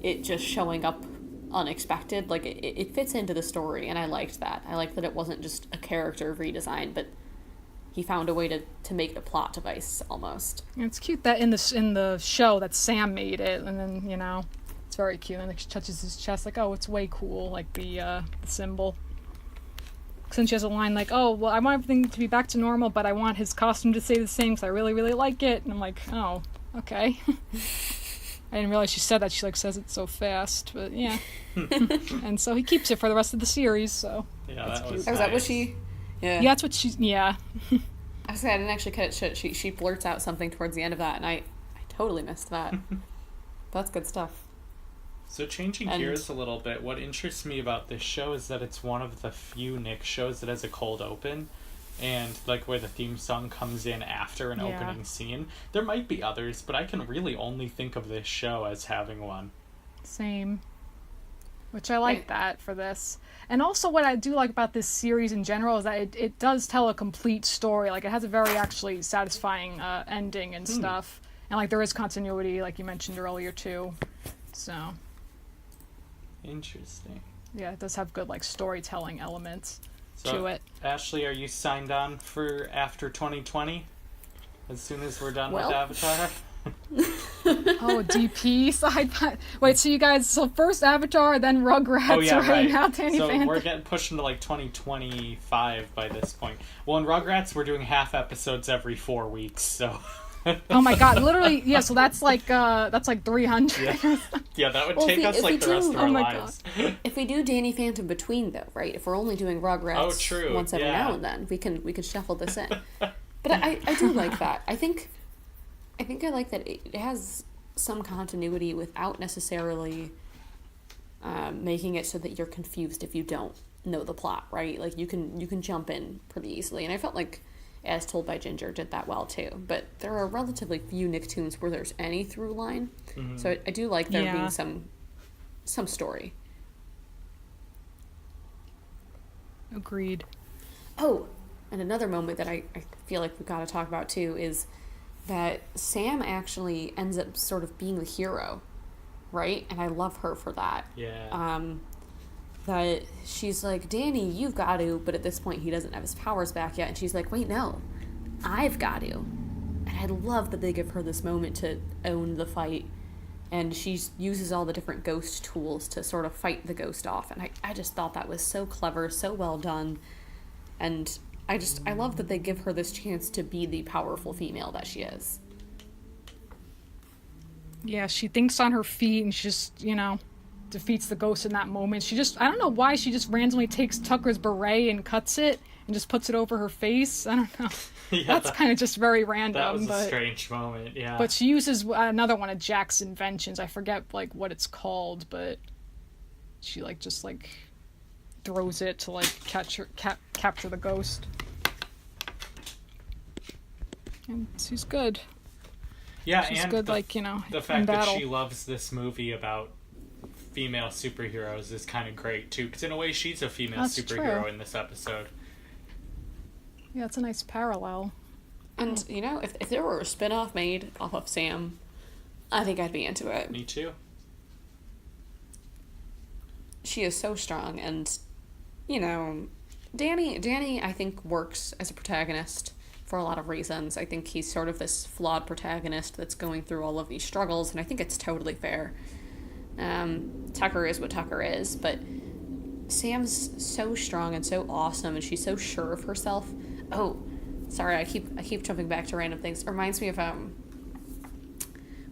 it just showing up unexpected. Like, it fits into the story, and I liked that. I liked that it wasn't just a character redesign, but he found a way to make it a plot device, almost. And it's cute that in the show that Sam made it, and then, you know, it's very cute. And like, she touches his chest, like, oh, it's way cool, like the symbol. Since she has a line like, oh, well, I want everything to be back to normal, but I want his costume to stay the same because I really, really like it. And I'm like, oh, okay. I didn't realize she said that. She, like, says it so fast, but yeah. And so he keeps it for the rest of the series, so Yeah, that's that cute. was Oh, is nice. that what she... Yeah, that's what she's... Yeah. I was saying, I didn't actually cut it short. She blurts out something towards the end of that, and I totally missed that. But that's good stuff. So changing gears a little bit, what interests me about this show is that it's one of the few Nick shows that has a cold open, and like where the theme song comes in after an opening scene. There might be others, but I can really only think of this show as having one. Same. Which I like that for this. And also what I do like about this series in general is that it does tell a complete story. Like, it has a very actually satisfying ending and stuff. And, like, there is continuity, like you mentioned earlier, too. So... Interesting. Yeah, it does have good, like, storytelling elements So, to it. Ashley, are you signed on for after 2020? As soon as we're done with Avatar? Oh, DP side by... Wait, so you guys... So first Avatar, then Rugrats, Oh, yeah, right. Now Danny So Phantom. we're getting pushed into like 2025 by this point. Well, in Rugrats, we're doing half episodes every 4 weeks, so... Oh my god, literally, yeah, so that's like 300. Yeah, that would Well, take if us we like the rest do- of our Oh my lives. If we do Danny Phantom between, though, right? If we're only doing Rugrats once every now and then, we can shuffle this in. But I do like that. I think I like that it has some continuity without necessarily making it so that you're confused if you don't know the plot, right? Like, you can jump in pretty easily. And I felt like As Told by Ginger did that well too. But there are relatively few Nicktoons where there's any through line. Mm-hmm. So I do like there being some story. Agreed. Oh, and another moment that I feel like we've got to talk about too is that Sam actually ends up sort of being the hero, right? And I love her for that. Yeah. That she's like, Danny, you've got to, but at this point he doesn't have his powers back yet. And she's like, wait, no, I've got to. And I love that they give her this moment to own the fight. And she uses all the different ghost tools to sort of fight the ghost off. And I just thought that was so clever, so well done. And I love that they give her this chance to be the powerful female that she is. Yeah, she thinks on her feet and she just, defeats the ghost in that moment. I don't know why she just randomly takes Tucker's beret and cuts it and just puts it over her face. I don't know. Yeah, that's kind of just very random. That was a strange moment, yeah. But she uses another one of Jack's inventions. I forget, what it's called, but she, just throws it to, capture the ghost. And she's good. Yeah, she's and good, the fact that she loves this movie about female superheroes is kind of great, too. Because in a way, she's a female superhero in this episode. Yeah, it's a nice parallel. And, if there were a spin-off made off of Sam, I think I'd be into it. Me too. she is so strong, and, you know, Danny, I think, works as a protagonist for a lot of reasons. I think he's sort of this flawed protagonist that's going through all of these struggles, and I think it's totally fair. Tucker is what Tucker is, but Sam's so strong and so awesome, and she's so sure of herself. Oh, sorry, I keep jumping back to random things. It reminds me of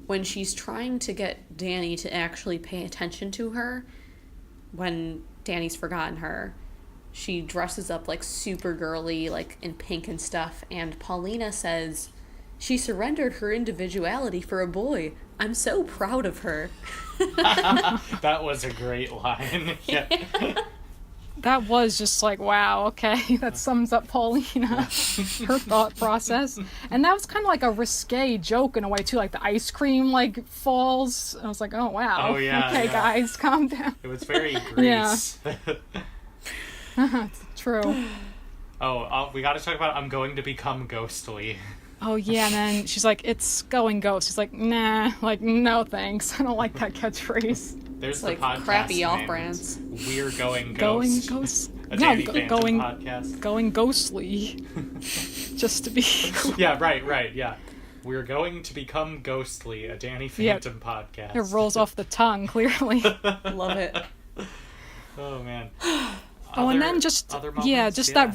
when she's trying to get Danny to actually pay attention to her, when Danny's forgotten her. She dresses up like super girly, like in pink and stuff, and Paulina says she surrendered her individuality for a boy. I'm so proud of her. That was a great line. Yeah. That was just like, wow, okay, that sums up Paulina, her thought process. And that was kind of like a risque joke in a way, too, like the ice cream, like, falls. I was like, oh, wow. Oh, yeah. Okay, yeah. guys, calm down. It was very Grease. True. We gotta talk about I'm going to become ghostly. Oh, yeah, and then she's like, it's going ghost. She's like, nah, like, no thanks. I don't like that catchphrase. There's It's the like podcast crappy named off-brands. We're Going Going Ghost. ghost. A No, Danny Phantom going podcast. going ghostly. Just to be Yeah, right, yeah. We're going to become ghostly, a Danny Phantom podcast. It rolls off the tongue, clearly. Love it. Oh, man. Oh, and then just that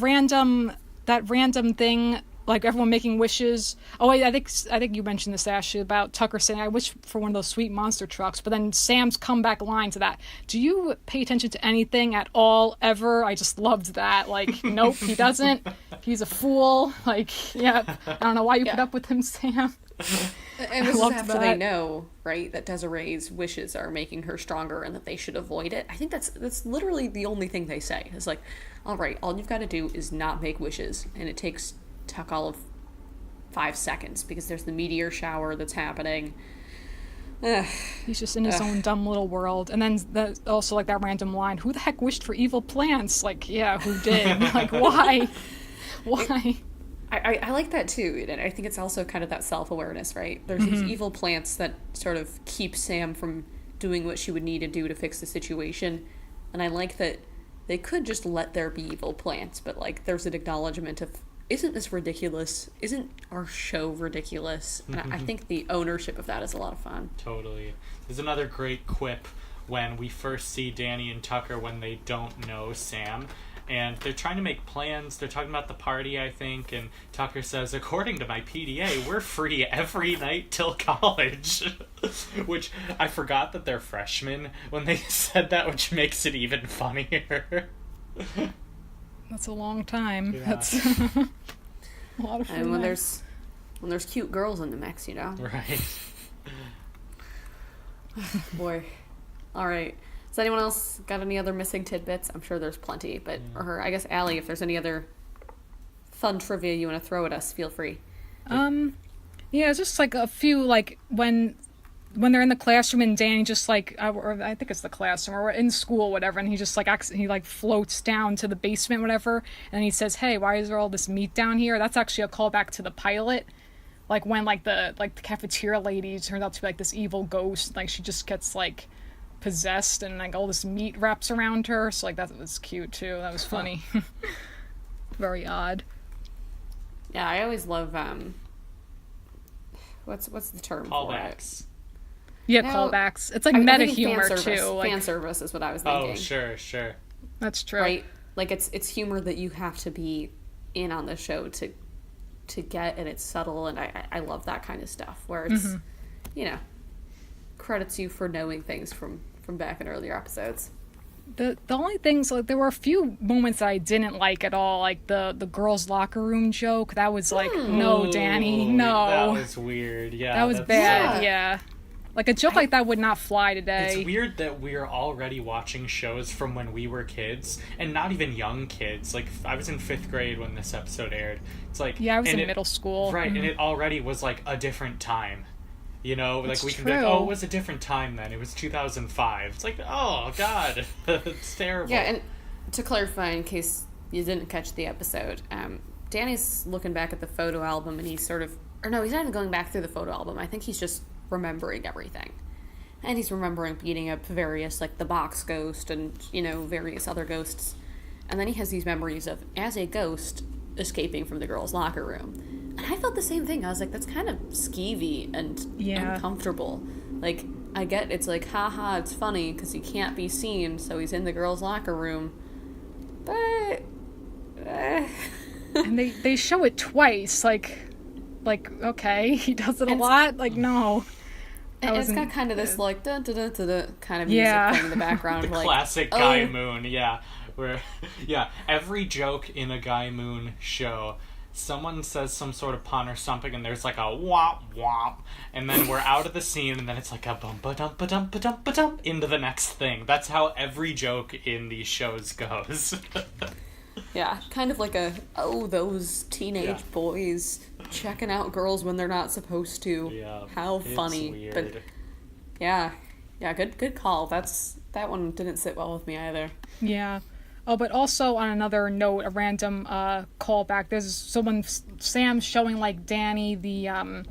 random thing, like everyone making wishes. Oh, wait, I think you mentioned this, Ashley, about Tucker saying, "I wish for one of those sweet monster trucks." But then Sam's comeback line to that: "Do you pay attention to anything at all ever?" I just loved that. Like, nope, he doesn't. He's a fool. Like, yeah, I don't know why you put up with him, Sam. And this is loved after that. they know, right, that Desiree's wishes are making her stronger and that they should avoid it. I think that's literally the only thing they say. It's like, all right, all you've got to do is not make wishes, and it takes Tuck all of 5 seconds because there's the meteor shower that's happening. He's just in his own dumb little world. And then also like that random line: "Who the heck wished for evil plants?" Like, yeah, who did? Like, why? Why? I like that too, and I think it's also kind of that self-awareness, right? There's these evil plants that sort of keep Sam from doing what she would need to do to fix the situation, and I like that they could just let there be evil plants, but like there's an acknowledgement of, isn't this ridiculous? Isn't our show ridiculous? And I think the ownership of that is a lot of fun. Totally. There's another great quip when we first see Danny and Tucker when they don't know Sam. And they're trying to make plans. They're talking about the party, I think. And Tucker says, according to my PDA, we're free every night till college. Which, I forgot that they're freshmen when they said that, which makes it even funnier. That's a long time. Yeah. That's a lot of free And when night. there's cute girls in the mix, you know? Right. Boy. All right. Has anyone else got any other missing tidbits? I'm sure there's plenty, but or I guess Allie, if there's any other fun trivia you want to throw at us, feel free. Yeah, it's just like a few, like when they're in the classroom and Danny just like, or I think it's the classroom or in school, whatever, and he just like he like floats down to the basement, whatever, and he says, "Hey, why is there all this meat down here?" That's actually a callback to the pilot, like when like the cafeteria lady turns out to be like this evil ghost, like she just gets like possessed and like all this meat wraps around her. So like that was cute too. That was funny. Very odd. Yeah, I always love what's the term for it? Callbacks. Yeah, No, callbacks. It's like I meta think humor fan service. too. Like, Fan service is what I was thinking. Oh, sure. that's true. Right? Like it's humor that you have to be in on the show to get, and it's subtle, and I love that kind of stuff where it's you know, credits you for knowing things from back in earlier episodes. The only things, like, there were a few moments that I didn't like at all, like the girls' locker room joke. That was like, no, Danny, Ooh, no. That was weird, yeah. That was that's- bad, yeah. Like, a joke like that would not fly today. It's weird that we're already watching shows from when we were kids, and not even young kids. Like, I was in 5th grade when this episode aired. It's like... Yeah, I was in middle school. Right, and it already was, like, a different time. You know, like, It's we can be like, true. oh, it was a different time then. It was 2005. It's like, oh, God. It's terrible. Yeah, and to clarify, in case you didn't catch the episode, Danny's looking back at the photo album, and he's sort of... Or no, he's not even going back through the photo album. I think he's just remembering everything. And he's remembering beating up various, like, the box ghost and, various other ghosts. And then he has these memories of, as a ghost, escaping from the girls' locker room. And I felt the same thing. I was like, that's kind of skeevy and uncomfortable. Like, I get it's like, haha, it's funny because he can't be seen, so he's in the girls' locker room. But... And they show it twice, like, okay, he does it a lot? Like, no. And it's got kind of this, like, da-da-da-da-da kind of music playing in the background. The like, classic Guy Moon, where, every joke in a Guy Moon show, someone says some sort of pun or something, and there's like a womp womp, and then we're out of the scene, and then it's like a bum-ba-dum-ba-dum-ba-dum-ba-dum into the next thing. That's how every joke in these shows goes. Yeah, kind of like those teenage boys checking out girls when they're not supposed to. Yeah, how funny. Weird. But yeah, good call. That one didn't sit well with me either. Yeah. Oh, but also on another note, a random callback. There's Sam showing like Danny the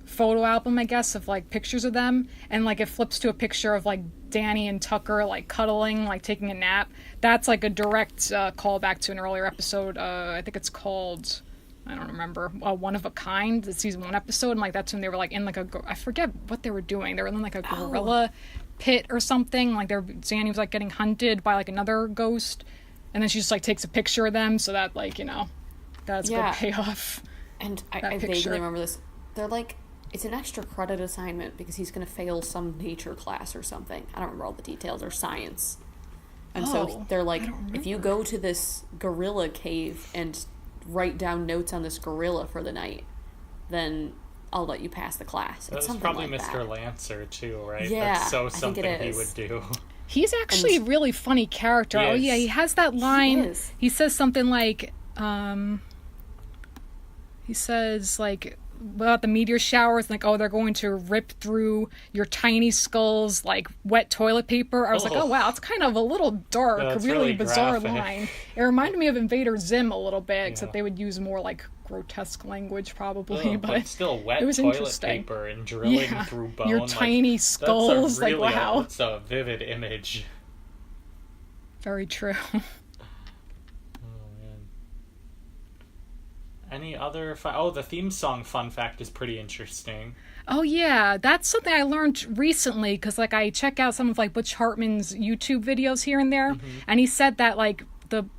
photo album, I guess, of like pictures of them, and like it flips to a picture of like Danny and Tucker like cuddling, like taking a nap. That's like a direct callback to an earlier episode. I think it's called, I don't remember, One of a Kind, the season 1 episode, and like that's when they were like in like I forget what they were doing. They were in like a gorilla pit or something. Like Danny was like getting hunted by like another ghost, and then she just like takes a picture of them, so that like that's good payoff. And I vaguely remember this. They're like, it's an extra credit assignment because he's going to fail some nature class or something. I don't remember all the details, or science. And so they're like, if you go to this gorilla cave and write down notes on this gorilla for the night, then I'll let you pass the class. That was probably like Mr. Lancer too, right? Yeah, that's something he would do. He's actually a really funny character. Oh yeah, he has that line. He says something like, he says like about the meteor showers, like, oh, they're going to rip through your tiny skulls like wet toilet paper. I was like, oh wow, it's kind of a little dark, really bizarre line. It reminded me of Invader Zim a little bit, except they would use more like grotesque language probably, but still wet it was toilet paper and drilling through bone. Your tiny skulls, that's like wow. It's a vivid image. Very true. Any other... the theme song fun fact is pretty interesting. Oh, yeah. That's something I learned recently, because, like, I check out some of, like, Butch Hartman's YouTube videos here and there, and he said that, like, the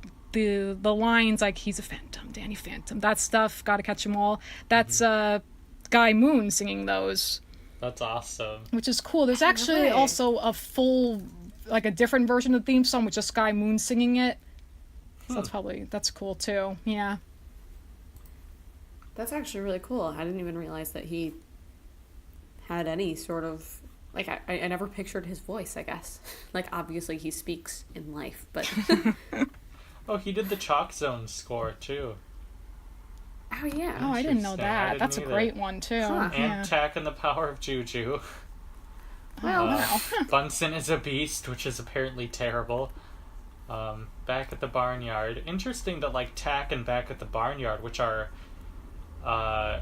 lines, like, he's a phantom, Danny Phantom, that stuff, gotta catch 'em all, that's Guy Moon singing those. That's awesome. Which is cool. There's actually also a full, like, a different version of the theme song with just Guy Moon singing it. So that's cool, too. Yeah. That's actually really cool. I didn't even realize that he had any sort of... Like, I never pictured his voice, I guess. Like, obviously he speaks in life, but... Oh, he did the Chalk Zone score, too. Oh, yeah. Oh, I didn't know that. That's a great one, too. Huh. And Tack and the Power of Juju. Well, wow. Bunsen is a Beast, which is apparently terrible. Back at the Barnyard. Interesting that, like, Tack and Back at the Barnyard, which are... I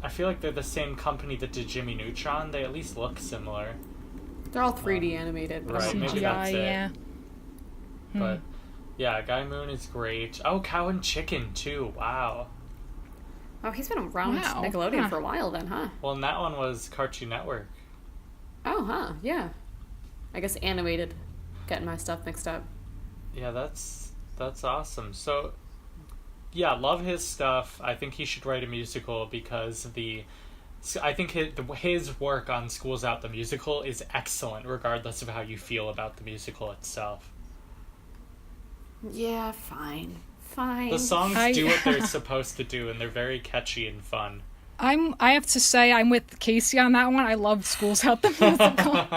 feel like they're the same company that did Jimmy Neutron. They at least look similar. They're all 3D animated. Right, maybe that's it. Yeah. But, yeah, Guy Moon is great. Oh, Cow and Chicken, too. Wow. Oh, he's been around Nickelodeon for a while then, huh? Well, and that one was Cartoon Network. Oh, huh, yeah. I guess animated. Getting my stuff mixed up. Yeah, that's awesome. So... yeah, love his stuff. I think he should write a musical because I think his work on School's Out the musical is excellent, regardless of how you feel about the musical itself. Yeah, fine. The songs do what they're supposed to do, and they're very catchy and fun. I have to say, I'm with Casey on that one. I love School's Out the musical.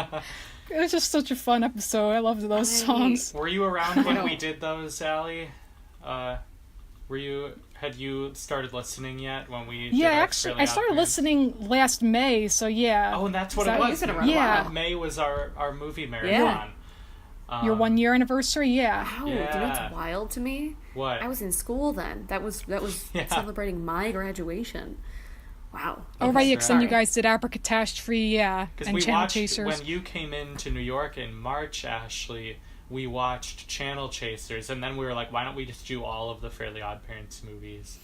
It was just such a fun episode. I loved those songs. Were you around when we did those, Allie? Had you started listening yet when we did actually, I started listening last May, so yeah. Oh, and that's what it was. Yeah. May was our movie marathon. Yeah. Your 1 year anniversary, yeah. Oh, you know what's wild to me? What? I was in school then. That was celebrating my graduation. Wow. Oh, right, Okay. because then you guys did Abracatastrophe, yeah, Because and we Channel watched, Chasers. when you came into New York in March, Ashley, we watched Channel Chasers, and then we were like, why don't we just do all of the Fairly Odd Parents movies?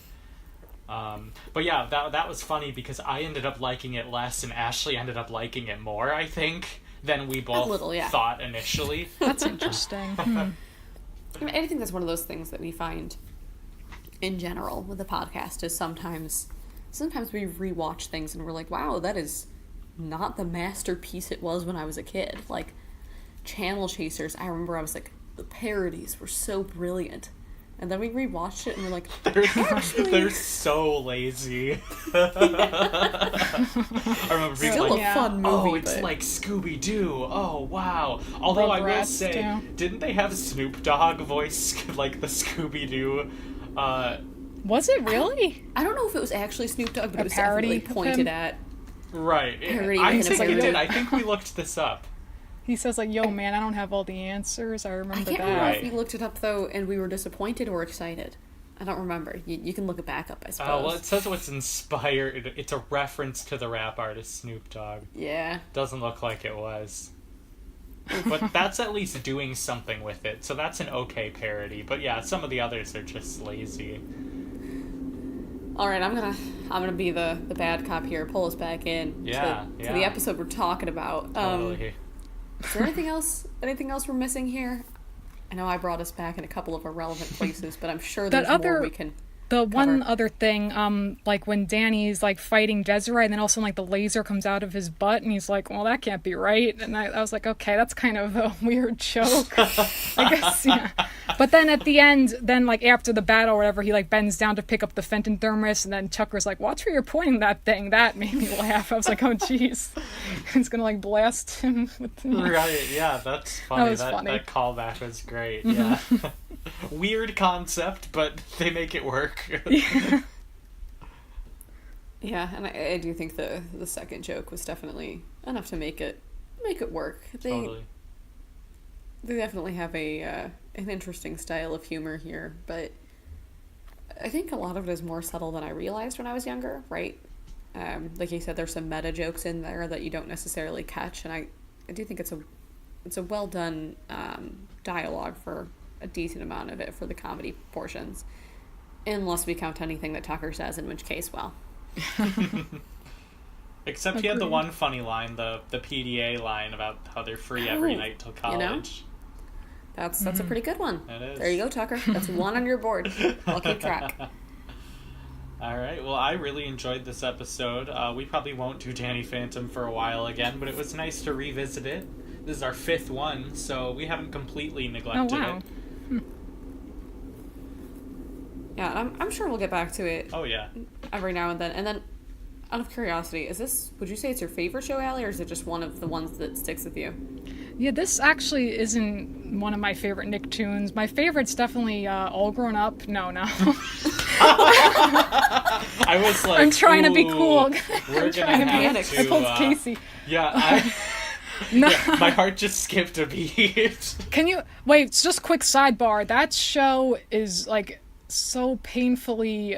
But yeah, that was funny because I ended up liking it less, and Ashley ended up liking it more, I think, than we both little, yeah. thought initially. That's interesting. I think that's one of those things that we find in general with the podcast is sometimes we rewatch things and we're like, wow, that is not the masterpiece it was when I was a kid. Like, Channel Chasers, I remember I was like, the parodies were so brilliant. And then we rewatched it and we're like, They're so lazy. I remember being still like, a fun movie. oh, it's but... like Scooby-Doo. Oh, wow. Although I will Rugrats, say, too. didn't they have Snoop Dogg voice like the Scooby-Doo? Was it really? I don't know if it was actually Snoop Dogg, but A it was parody definitely of pointed him? at. Right. Parody, I and it's think like, it yo- did. I think we looked this up. He says, like, yo, man, I don't have all the answers. I I remember can't that. remember Right. if we looked it up, though, and we were disappointed or excited. I don't remember. You can look it back up, I suppose. Oh, well, it says it was inspired. It's a reference to the rap artist Snoop Dogg. Yeah. Doesn't look like it was. But that's at least doing something with it, so that's an okay parody. But yeah, some of the others are just lazy. All right, I'm gonna be the bad cop here. Pull us back in Yeah, to yeah. the episode we're talking about. Totally. Is there anything else? Anything else we're missing here? I know I brought us back in a couple of irrelevant places, but I'm sure there's more we can. The one cover. other thing, like when Danny's like fighting Desiree, and then also like the laser comes out of his butt, and he's like, "Well, that can't be right." And I was like, "Okay, that's kind of a weird joke." I guess, yeah. But then at the end, then like after the battle or whatever, he like bends down to pick up the Fenton thermos, and then Tucker's like, "Watch where you're pointing that thing." That made me laugh. I was like, "Oh, jeez, he's gonna like blast him with." Right, yeah, that's funny. was That funny. that callback was great, yeah. Weird concept, but they make it work. Yeah, and I do think the second joke was definitely enough to make it work. Totally. They definitely have an interesting style of humor here, but I think a lot of it is more subtle than I realized when I was younger, right? Like you said, there's some meta jokes in there that you don't necessarily catch, and I do think it's a well done dialogue for a decent amount of it for the comedy portions, unless we count anything that Tucker says, in which case, well. Except he had the one funny line, the PDA line about how they're free every night till college. That's a pretty good one. It is. There you go, Tucker. That's one on your board. I'll keep track. All right. Well, I really enjoyed this episode. We probably won't do Danny Phantom for a while again, but it was nice to revisit it. This is our 5th one, so we haven't completely neglected wow. it. Yeah, I'm sure we'll get back to it Oh, yeah. every now and then. And then, out of curiosity, would you say it's your favorite show, Allie, or is it just one of the ones that sticks with you? Yeah, this actually isn't one of my favorite Nicktoons. My favorite's definitely All Grown Up. No. I was like, I'm trying to be "Ooh, cool. We're trying gonna to be have Alex. to. I pulled Casey. Yeah, No. yeah, my heart just skipped a beat. Can you wait? Just quick sidebar. That show is like so painfully,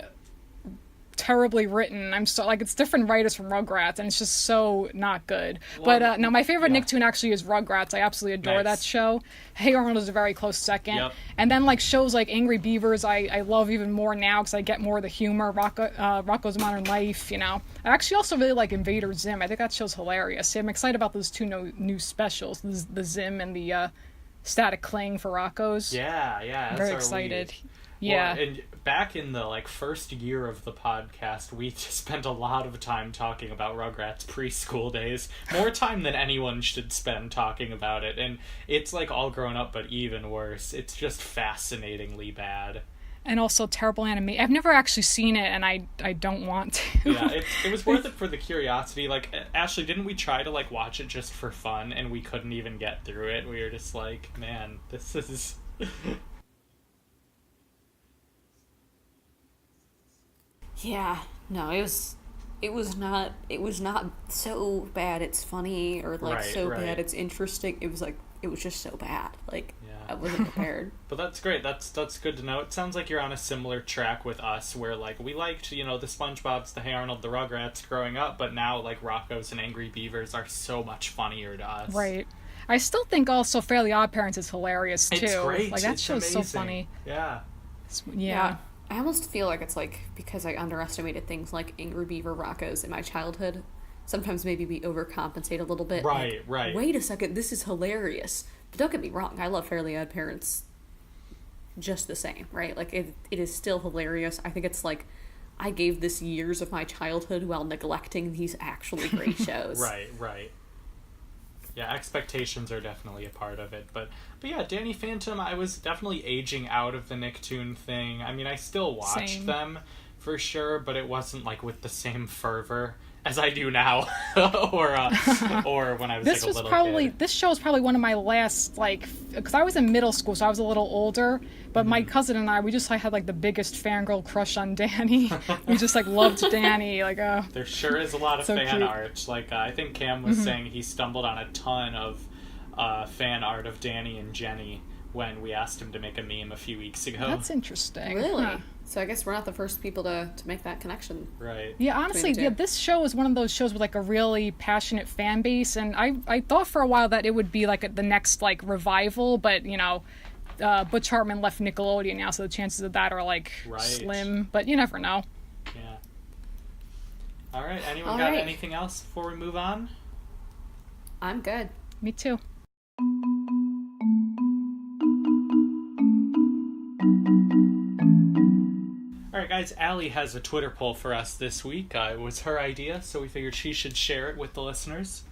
terribly written. I'm so like it's different writers from Rugrats, and it's just so not good. But no, my favorite yeah. Nicktoon actually is Rugrats. I absolutely adore Nice. that show. Hey Arnold is a very close second. Yep. And then like shows like Angry Beavers, I love even more now because I get more of the humor. Rocco's Modern Life, you know. I actually also really like Invader Zim. I think that show's hilarious. I'm excited about those two new specials, the Zim and the Static Cling for Rocco's. Yeah, I'm that's very our excited. lead. Yeah. Well, and back in the first year of the podcast, we just spent a lot of time talking about Rugrats preschool days. More time than anyone should spend talking about it, and it's like All Grown Up, but even worse. It's just fascinating bad. And also terrible anime. I've never actually seen it, and I don't want to. Yeah, it was worth it for the curiosity. Like, Ashley, didn't we try to watch it just for fun, and we couldn't even get through it? We were just like, man, this is. Yeah, no, it was not so bad it's funny or Right, so right. bad it's interesting. It was like it was just so bad. Like, Yeah. I wasn't prepared. But that's great. That's good to know. It sounds like you're on a similar track with us, where like we liked, the SpongeBob's, the Hey Arnold, the Rugrats growing up, but now like Rocco's and Angry Beavers are so much funnier to us. Right. I still think also Fairly Odd Parents is hilarious too. It's great. Like that It's show's amazing. so funny. Yeah. Yeah. I almost feel like it's like because I underestimated things like Angry Beaver Rocco's in my childhood. Sometimes maybe we overcompensate a little bit. Right, like, right. Wait a second, this is hilarious. But don't get me wrong, I love Fairly Odd Parents just the same, right? Like, it is still hilarious. I think it's like I gave this years of my childhood while neglecting these actually great shows. Right. Yeah, expectations are definitely a part of it. But yeah, Danny Phantom, I was definitely aging out of the Nicktoon thing. I mean, I still watched Same. them for sure, but it wasn't like with the same fervor as I do now, or when I was This like a was little probably kid. this show was probably one of my last because I was in middle school, so I was a little older. But my cousin and I, we just had like the biggest fangirl crush on Danny. We just like loved Danny. Like, There sure is a lot of So fan cute. art. Like I think Cam was saying he stumbled on a ton of fan art of Danny and Jenny when we asked him to make a meme a few weeks ago. that's interesting. Really? Huh. So I guess we're not the first people to make that connection. Right. Yeah, honestly, Between the two. this show is one of those shows with like a really passionate fan base, and I thought for a while that it would be like the next like revival, but Butch Hartman left Nickelodeon now, so the chances of that are like Right. slim. But you never know. Yeah. All right. Anyone All got right. anything else before we move on? I'm good. Me too. All right, guys. Allie has a Twitter poll for us this week. It was her idea, so we figured she should share it with the listeners.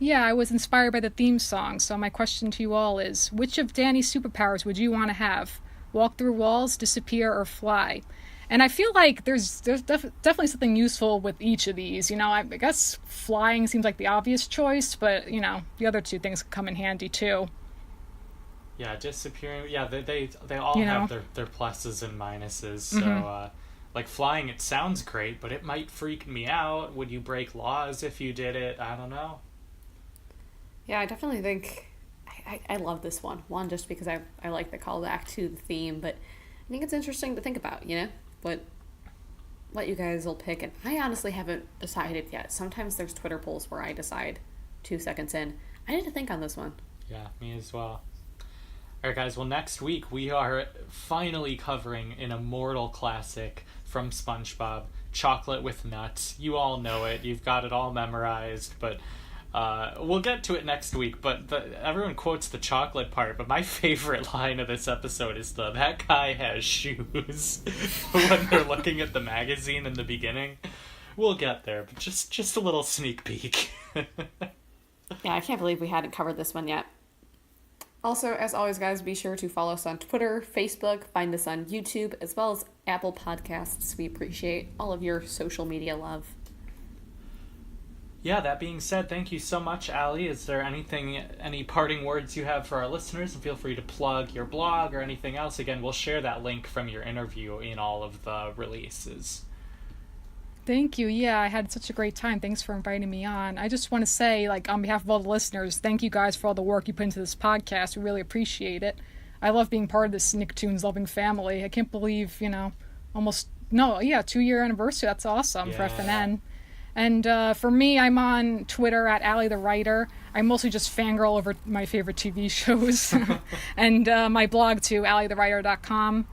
Yeah, I was inspired by the theme song, so my question to you all is, which of Danny's superpowers would you want to have? Walk through walls, disappear, or fly? And I feel like there's definitely something useful with each of these. I guess flying seems like the obvious choice, but, the other two things come in handy, too. Yeah, disappearing. Yeah, they all You have know? their pluses and minuses. So, like flying, it sounds great, but it might freak me out. Would you break laws if you did it? I don't know. Yeah, I definitely think I love this one. One, just because I like the callback to the theme, but I think it's interesting to think about, what you guys will pick. And I honestly haven't decided yet. Sometimes there's Twitter polls where I decide 2 seconds in. I need to think on this one. Yeah, me as well. All right, guys. Well, next week we are finally covering an immortal classic from SpongeBob, Chocolate with Nuts. You all know it. You've got it all memorized, but we'll get to it next week. But everyone quotes the chocolate part, but my favorite line of this episode is that guy has shoes when they're looking at the magazine in the beginning. We'll get there, but just a little sneak peek. Yeah, I can't believe we hadn't covered this one yet. Also, as always, guys, be sure to follow us on Twitter, Facebook, find us on YouTube, as well as Apple Podcasts. We appreciate all of your social media love. Yeah, that being said, thank you so much, Allie. Is there any parting words you have for our listeners? And feel free to plug your blog or anything else. Again, we'll share that link from your interview in all of the releases. Thank you. Yeah, I had such a great time. Thanks for inviting me on. I just want to say, on behalf of all the listeners, thank you guys for all the work you put into this podcast. We really appreciate it. I love being part of this Nicktoons loving family. I can't believe, 2-year anniversary. That's awesome for Yeah. FNN. And for me, I'm on Twitter at Allie the Writer. I mostly just fangirl over my favorite TV shows. And my blog too, alliethewriter.com.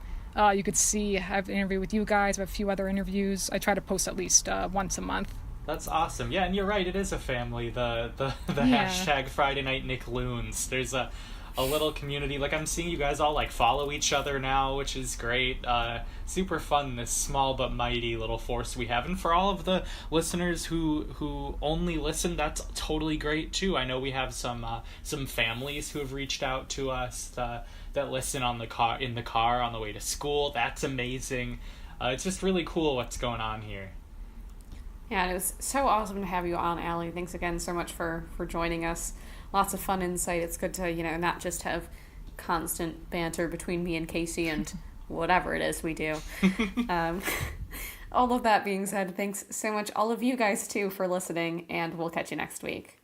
You could see I have an interview with you guys. I have a few other interviews. I try to post at least once a month. That's awesome. Yeah, and you're right. It is a family. The Yeah. hashtag Friday Night Nickloons. There's a little community. Like, I'm seeing you guys all follow each other now, which is great. Super fun, this small but mighty little force we have. And for all of the listeners who only listen, that's totally great too. I know we have some families who have reached out to us that listen in the car on the way to school. That's amazing. It's just really cool what's going on here. Yeah, and it was so awesome to have you on, Allie. Thanks again so much for joining us. Lots of fun insight. It's good to, not just have constant banter between me and Casey and whatever it is we do. All of that being said, thanks so much, all of you guys, too, for listening, and we'll catch you next week.